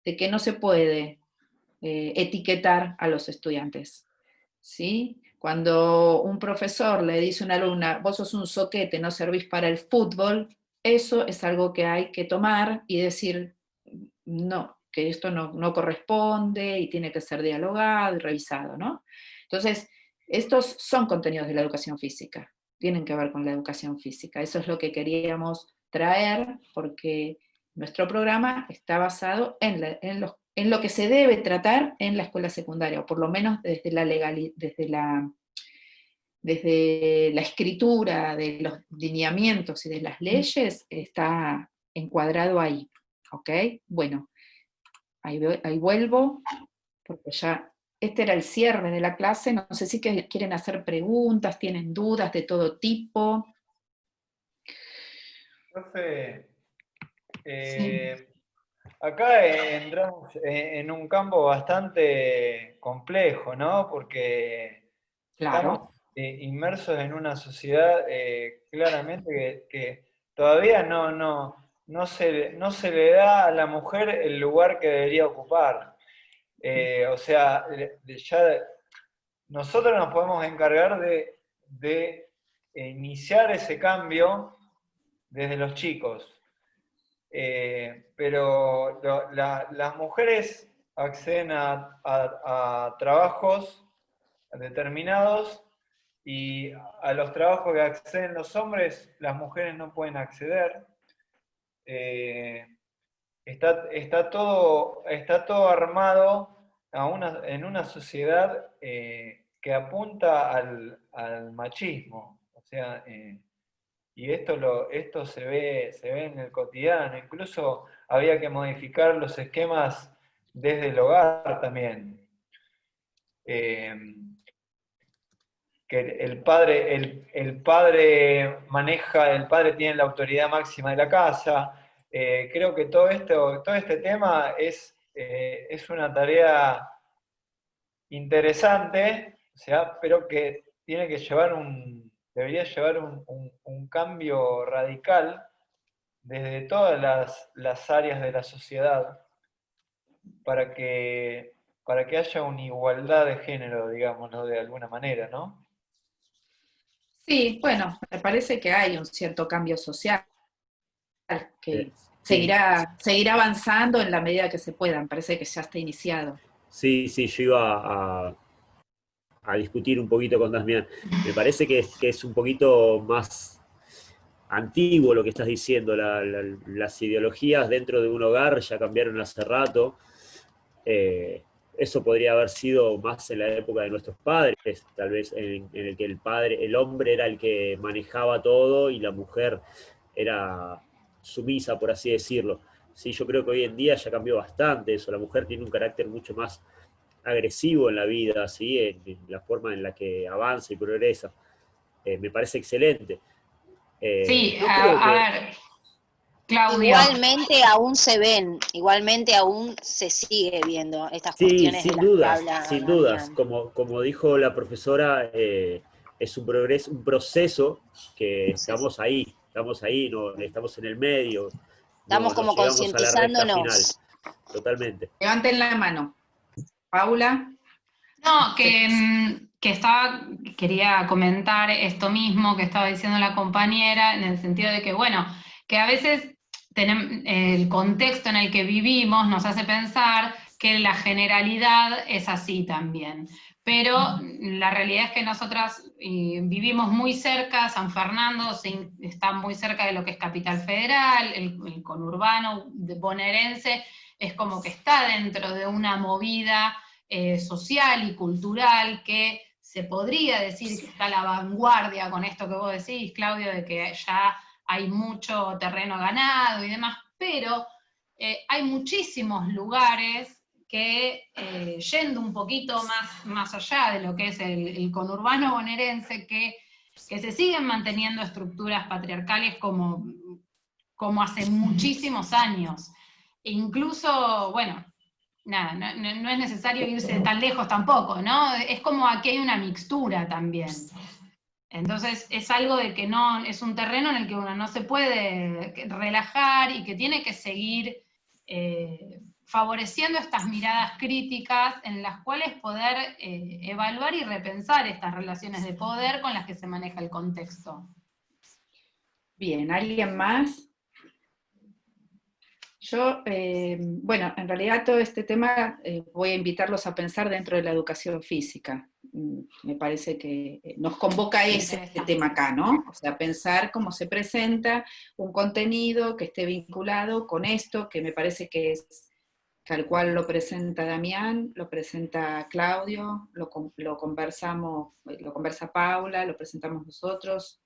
de que no se puede etiquetar a los estudiantes. ¿Sí? Cuando un profesor le dice a una alumna, vos sos un soquete, no servís para el fútbol, eso es algo que hay que tomar y decir, no, que esto no corresponde y tiene que ser dialogado y revisado, ¿no? Entonces, estos son contenidos de la educación física, tienen que ver con la educación física. Eso es lo que queríamos traer, porque nuestro programa está basado en lo que se debe tratar en la escuela secundaria, o por lo menos desde la escritura de los lineamientos y de las leyes, está encuadrado ahí. ¿Ok? Bueno, ahí vuelvo, porque ya este era el cierre de la clase. No sé si quieren hacer preguntas, tienen dudas de todo tipo. Profe, acá entramos en un campo bastante complejo, ¿no? Porque Claro. inmersos en una sociedad claramente que todavía no se le da a la mujer el lugar que debería ocupar. O sea, ya nosotros nos podemos encargar de iniciar ese cambio desde los chicos. Pero las mujeres acceden a trabajos determinados y a los trabajos que acceden los hombres, las mujeres no pueden acceder. Está todo armado en una sociedad que apunta al machismo. O sea, y esto se ve en el cotidiano. Incluso había que modificar los esquemas desde el hogar también. Que el padre tiene la autoridad máxima de la casa. Creo que todo este tema es una tarea interesante, o sea, pero que tiene que debería llevar un cambio radical desde todas las áreas de la sociedad para que haya una igualdad de género, digámoslo de alguna manera, ¿no? Sí, bueno, me parece que hay un cierto cambio social que seguirá avanzando en la medida que se pueda. Me parece que ya está iniciado. Sí, yo iba a discutir un poquito con Damián. Me parece que es un poquito más antiguo lo que estás diciendo. Las ideologías dentro de un hogar ya cambiaron hace rato. Eso podría haber sido más en la época de nuestros padres, tal vez en el que el hombre era el que manejaba todo y la mujer era sumisa, por así decirlo. Sí, yo creo que hoy en día ya cambió bastante eso. La mujer tiene un carácter mucho más agresivo en la vida, ¿sí? En la forma en la que avanza y progresa. Me parece excelente. Sí, no a ver, Claudio. Igualmente aún se sigue viendo estas cuestiones sin de las que habla sin dudas. Como dijo la profesora, es un proceso que estamos ahí, no, estamos en el medio. Estamos como concientizándonos. Totalmente. Levanten la mano. Paula. No, quería comentar esto mismo que estaba diciendo la compañera, en el sentido de que, bueno, que a veces el contexto en el que vivimos nos hace pensar que la generalidad es así también. Pero la realidad es que nosotras vivimos muy cerca, San Fernando está muy cerca de lo que es Capital Federal, el conurbano bonaerense es como que está dentro de una movida social y cultural que se podría decir que está a la vanguardia con esto que vos decís, Claudio, de que ya hay mucho terreno ganado y demás, pero hay muchísimos lugares que, yendo un poquito más allá de lo que es el conurbano bonaerense, que se siguen manteniendo estructuras patriarcales como hace muchísimos años. E incluso, bueno, nada, no es necesario irse tan lejos tampoco, ¿no? Es como aquí hay una mixtura también. Entonces es algo de que no, es un terreno en el que uno no se puede relajar y que tiene que seguir favoreciendo estas miradas críticas en las cuales poder evaluar y repensar estas relaciones de poder con las que se maneja el contexto. Bien, ¿alguien más? Yo, bueno, en realidad todo este tema voy a invitarlos a pensar dentro de la educación física. Me parece que nos convoca ese tema acá, ¿no? O sea, pensar cómo se presenta un contenido que esté vinculado con esto, que me parece que es tal cual lo presenta Damián, lo presenta Claudio, lo conversa Paula, lo presentamos nosotros.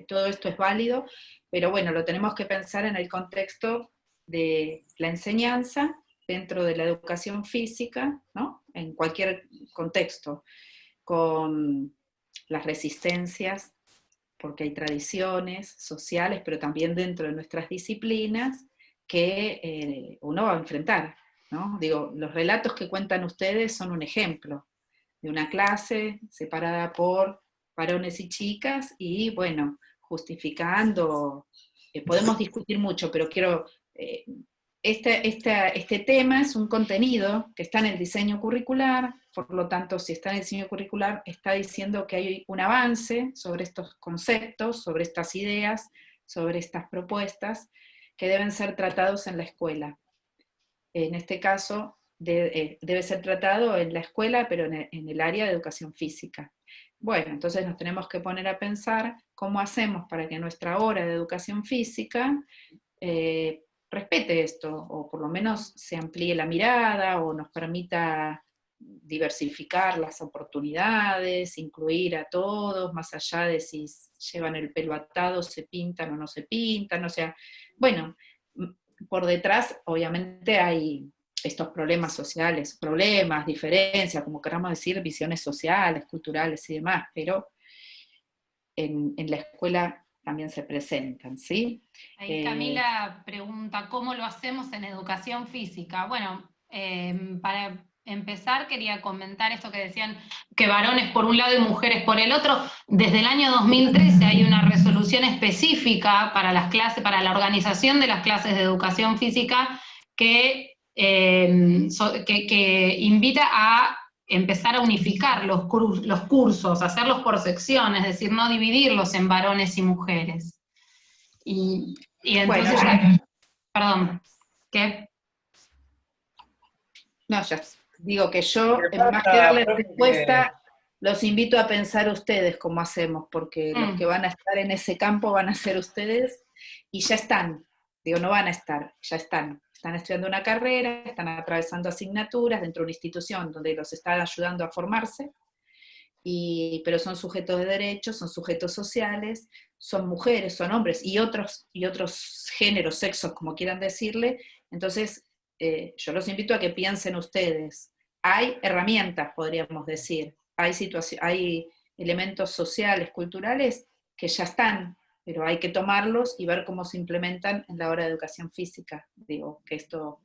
Todo esto es válido, pero bueno, lo tenemos que pensar en el contexto de la enseñanza dentro de la educación física, ¿no? En cualquier contexto, con las resistencias, porque hay tradiciones sociales, pero también dentro de nuestras disciplinas que uno va a enfrentar, ¿no? Digo, los relatos que cuentan ustedes son un ejemplo de una clase separada por varones y chicas, y bueno, justificando, podemos discutir mucho, pero quiero, este tema es un contenido que está en el diseño curricular, por lo tanto, si está en el diseño curricular, está diciendo que hay un avance sobre estos conceptos, sobre estas ideas, sobre estas propuestas, que deben ser tratados en la escuela. En este caso, debe ser tratado en la escuela, pero en el área de educación física. Bueno, entonces nos tenemos que poner a pensar cómo hacemos para que nuestra hora de educación física respete esto, o por lo menos se amplíe la mirada, o nos permita diversificar las oportunidades, incluir a todos, más allá de si llevan el pelo atado, se pintan o no se pintan, o sea, bueno, por detrás obviamente hay estos problemas sociales, diferencias, como queramos decir, visiones sociales, culturales y demás, pero en la escuela también se presentan, ¿sí? Ahí Camila pregunta, ¿cómo lo hacemos en educación física? Bueno, para empezar quería comentar esto que decían, que varones por un lado y mujeres por el otro. Desde el año 2013 hay una resolución específica para las clases, para la organización de las clases de educación física que invita a empezar a unificar los cursos, hacerlos por secciones, es decir, no dividirlos en varones y mujeres. Y entonces, bueno, perdón, ¿qué? No, ya digo que yo, más que darle respuesta, los invito a pensar ustedes cómo hacemos, porque los que van a estar en ese campo van a ser ustedes, y ya están, digo, no van a estar, ya están estudiando una carrera, están atravesando asignaturas dentro de una institución donde los están ayudando a formarse, pero son sujetos de derechos, son sujetos sociales, son mujeres, son hombres, y otros géneros, sexos, como quieran decirle. Entonces, yo los invito a que piensen ustedes. Hay herramientas, podríamos decir, hay elementos sociales, culturales, que ya están, pero hay que tomarlos y ver cómo se implementan en la hora de educación física. Digo, esto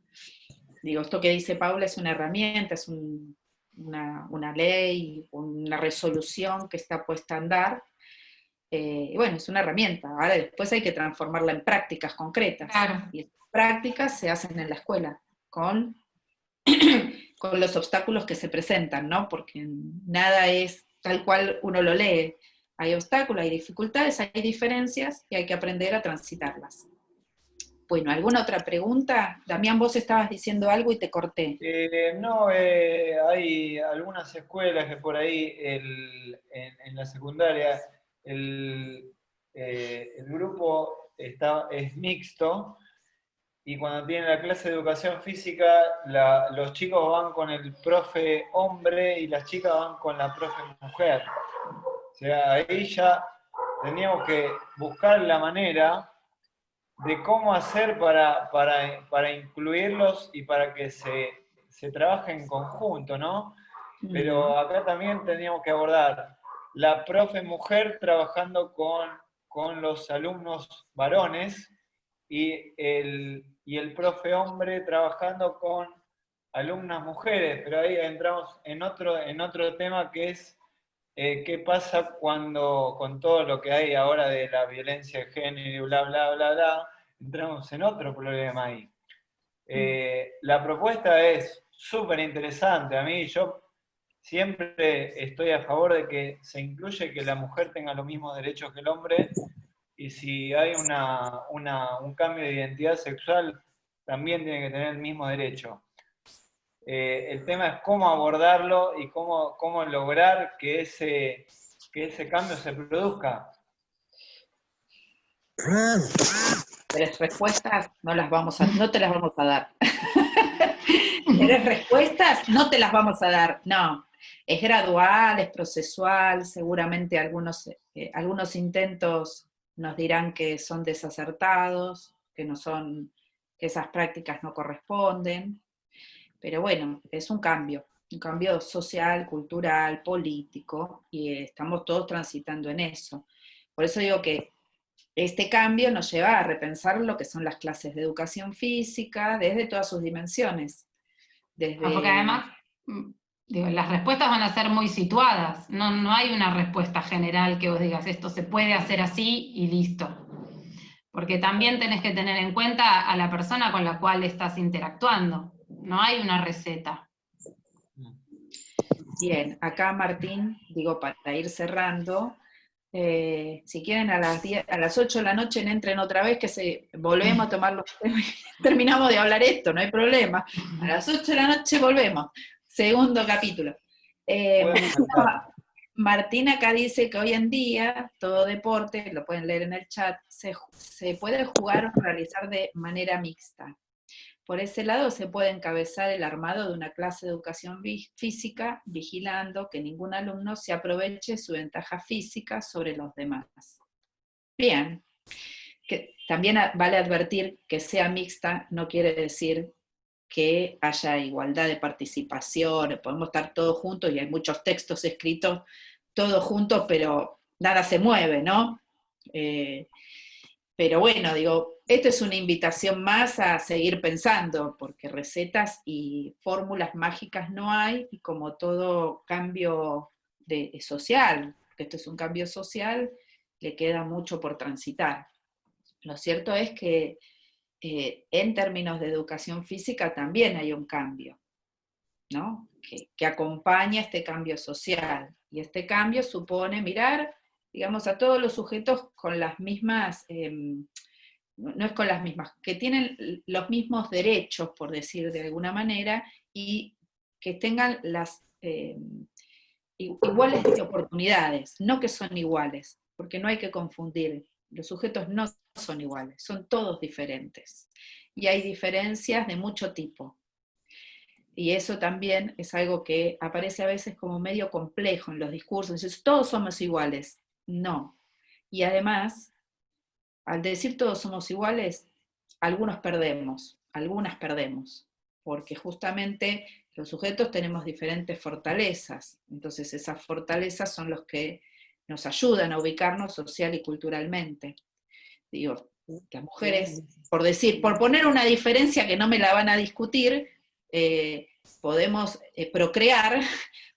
que dice Paula es una herramienta, es una ley, una resolución que está puesta a andar. Y bueno, es una herramienta. Ahora después hay que transformarla en prácticas concretas. Claro. Y estas prácticas se hacen en la escuela, con los obstáculos que se presentan, ¿no? Porque nada es tal cual uno lo lee. Hay obstáculos, hay dificultades, hay diferencias y hay que aprender a transitarlas. Bueno, ¿alguna otra pregunta? Damián, vos estabas diciendo algo y te corté. No, hay algunas escuelas que por ahí en la secundaria el grupo es mixto, y cuando tienen la clase de educación física, los chicos van con el profe hombre y las chicas van con la profe mujer. O sea, ahí ya teníamos que buscar la manera de cómo hacer para incluirlos y para que se trabaje en conjunto, ¿no? Pero acá también teníamos que abordar la profe mujer trabajando con los alumnos varones y el profe hombre trabajando con alumnas mujeres, pero ahí entramos en otro tema que es qué pasa cuando, con todo lo que hay ahora de la violencia de género y bla, bla, bla, bla, entramos en otro problema ahí. La propuesta es súper interesante. A mí, yo siempre estoy a favor de que se incluye que la mujer tenga los mismos derechos que el hombre, y si hay un cambio de identidad sexual, también tiene que tener el mismo derecho. El tema es cómo abordarlo y cómo lograr que ese cambio se produzca. ¿Querés respuestas? No te las vamos a dar. ¿Querés respuestas? No te las vamos a dar. No, es gradual, es procesual, seguramente algunos intentos nos dirán que son desacertados, que esas prácticas no corresponden. Pero bueno, es un cambio social, cultural, político, y estamos todos transitando en eso. Por eso digo que este cambio nos lleva a repensar lo que son las clases de educación física desde todas sus dimensiones. Porque además, Digo, las respuestas van a ser muy situadas, no hay una respuesta general que vos digas, esto se puede hacer así y listo. Porque también tenés que tener en cuenta a la persona con la cual estás interactuando, no hay una receta. Bien, acá Martín, digo, para ir cerrando, si quieren a las 8 de la noche entren otra vez, que volvemos a tomarlo, terminamos de hablar esto, no hay problema. A las 8 de la noche volvemos, segundo capítulo. Martín acá dice que hoy en día todo deporte, lo pueden leer en el chat, se puede jugar o realizar de manera mixta. Por ese lado se puede encabezar el armado de una clase de educación física, vigilando que ningún alumno se aproveche su ventaja física sobre los demás. Bien, que también vale advertir que sea mixta no quiere decir que haya igualdad de participación, podemos estar todos juntos y hay muchos textos escritos todos juntos, pero nada se mueve, ¿no? Pero bueno, digo, esto es una invitación más a seguir pensando, porque recetas y fórmulas mágicas no hay, y como todo cambio social, porque esto es un cambio social, le queda mucho por transitar. Lo cierto es que en términos de educación física también hay un cambio, ¿no? Que acompaña este cambio social, y este cambio supone mirar, digamos, a todos los sujetos con las mismas, no es con las mismas, que tienen los mismos derechos, por decir de alguna manera, y que tengan las iguales de oportunidades, no que son iguales, porque no hay que confundir, los sujetos no son iguales, son todos diferentes, y hay diferencias de mucho tipo. Y eso también es algo que aparece a veces como medio complejo en los discursos, entonces todos somos iguales, no. Y además, al decir todos somos iguales, algunas perdemos, porque justamente los sujetos tenemos diferentes fortalezas, entonces esas fortalezas son los que nos ayudan a ubicarnos social y culturalmente. Digo, las mujeres, por poner una diferencia que no me la van a discutir, podemos procrear,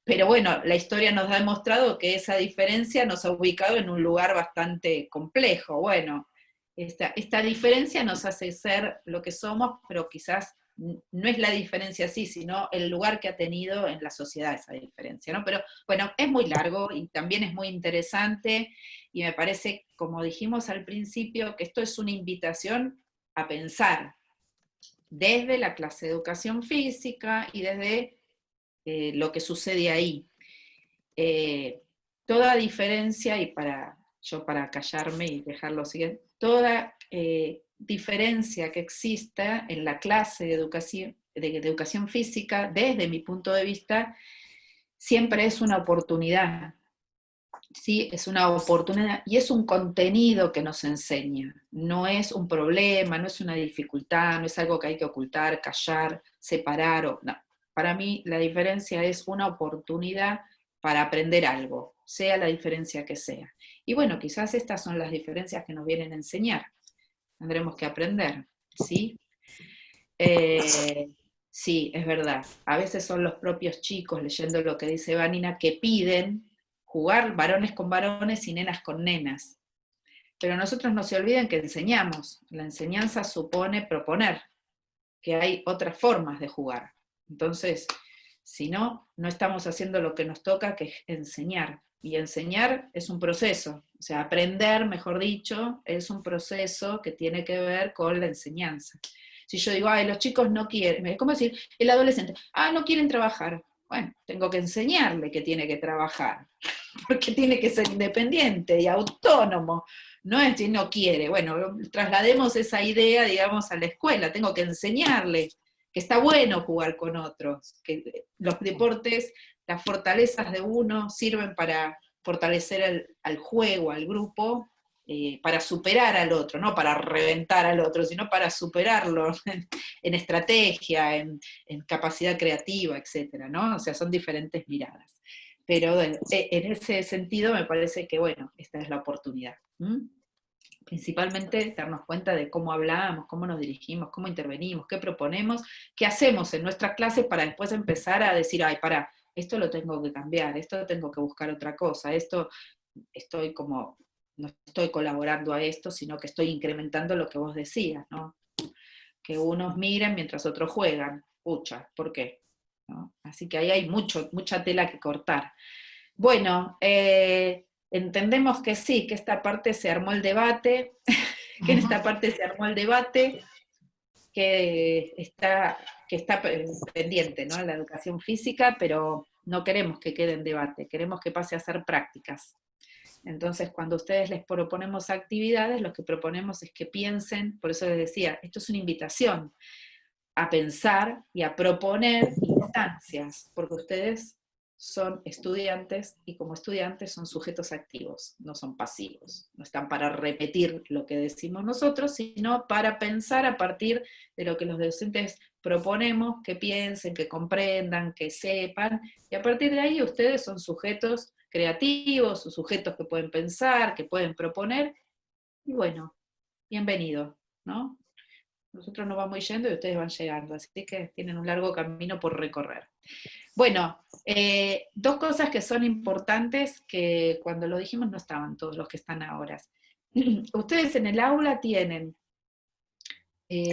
pero bueno, la historia nos ha demostrado que esa diferencia nos ha ubicado en un lugar bastante complejo. Bueno, esta diferencia nos hace ser lo que somos, pero quizás no es la diferencia así, sino el lugar que ha tenido en la sociedad esa diferencia, ¿no? Pero bueno, es muy largo y también es muy interesante, y me parece, como dijimos al principio, que esto es una invitación a pensar desde la clase de educación física y desde lo que sucede ahí. Toda diferencia, y para callarme y dejarlo siguiente, toda diferencia que exista en la clase de educación física, desde mi punto de vista, siempre es una oportunidad. Sí, es una oportunidad y es un contenido que nos enseña, no es un problema, no es una dificultad, no es algo que hay que ocultar, callar, separar, no. Para mí la diferencia es una oportunidad para aprender algo, sea la diferencia que sea. Y bueno, quizás estas son las diferencias que nos vienen a enseñar, tendremos que aprender, ¿sí? Sí, es verdad, a veces son los propios chicos, leyendo lo que dice Vanina, que piden jugar varones con varones y nenas con nenas. Pero nosotros no se olviden que enseñamos. La enseñanza supone proponer, que hay otras formas de jugar. Entonces, si no, no estamos haciendo lo que nos toca, que es enseñar. Y enseñar es un proceso. O sea, aprender, mejor dicho, es un proceso que tiene que ver con la enseñanza. Si yo digo, los chicos no quieren, es como decir, el adolescente, no quieren trabajar. Bueno, tengo que enseñarle que tiene que trabajar, porque tiene que ser independiente y autónomo, no es que no quiere. Bueno, traslademos esa idea, digamos, a la escuela, tengo que enseñarle que está bueno jugar con otros, que los deportes, las fortalezas de uno sirven para fortalecer al juego, al grupo, para superar al otro, no para reventar al otro, sino para superarlo en estrategia, en capacidad creativa, etcétera, ¿no? O sea, son diferentes miradas. Pero en ese sentido me parece que, bueno, esta es la oportunidad. Principalmente darnos cuenta de cómo hablamos, cómo nos dirigimos, cómo intervenimos, qué proponemos, qué hacemos en nuestras clases para después empezar a decir, esto lo tengo que cambiar, esto tengo que buscar otra cosa, esto no estoy colaborando a esto, sino que estoy incrementando lo que vos decías, ¿no? Que unos miren mientras otros juegan. Pucha, ¿por qué? ¿No? Así que ahí hay mucha tela que cortar. Bueno, entendemos que sí, que esta parte se armó el debate, que en esta parte se armó el debate, que está pendiente, ¿no? La educación física, pero no queremos que quede en debate, queremos que pase a ser prácticas. Entonces, cuando ustedes les proponemos actividades, lo que proponemos es que piensen, por eso les decía, esto es una invitación a pensar y a proponer instancias, porque ustedes son estudiantes y como estudiantes son sujetos activos, no son pasivos, no están para repetir lo que decimos nosotros, sino para pensar a partir de lo que los docentes proponemos, que piensen, que comprendan, que sepan, y a partir de ahí ustedes son sujetos creativos, sujetos que pueden pensar, que pueden proponer, y bueno, bienvenido, ¿no? Nosotros nos vamos yendo y ustedes van llegando, así que tienen un largo camino por recorrer. Bueno, dos cosas que son importantes, que cuando lo dijimos no estaban todos los que están ahora. Ustedes en el aula tienen,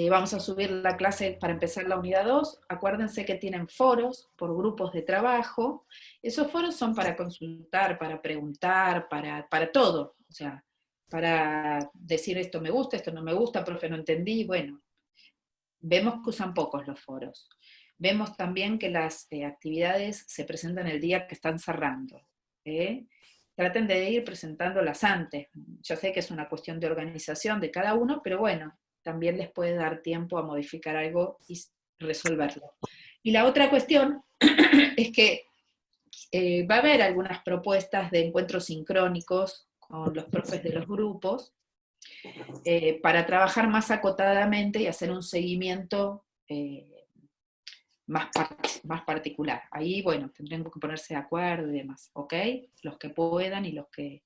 vamos a subir la clase para empezar la unidad 2, acuérdense que tienen foros por grupos de trabajo, esos foros son para consultar, para preguntar, para todo, o sea, para decir esto me gusta, esto no me gusta, profe no entendí, bueno, vemos que usan pocos los foros. Vemos también que las actividades se presentan el día que están cerrando. Traten de ir presentándolas antes. Ya sé que es una cuestión de organización de cada uno, pero bueno, también les puede dar tiempo a modificar algo y resolverlo. Y la otra cuestión es que va a haber algunas propuestas de encuentros sincrónicos con los profes de los grupos, para trabajar más acotadamente y hacer un seguimiento más particular. Ahí, bueno, tendrán que ponerse de acuerdo y demás, ¿ok? Los que puedan y los que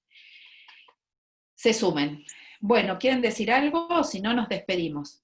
se sumen. Bueno, ¿quieren decir algo? O si no, nos despedimos.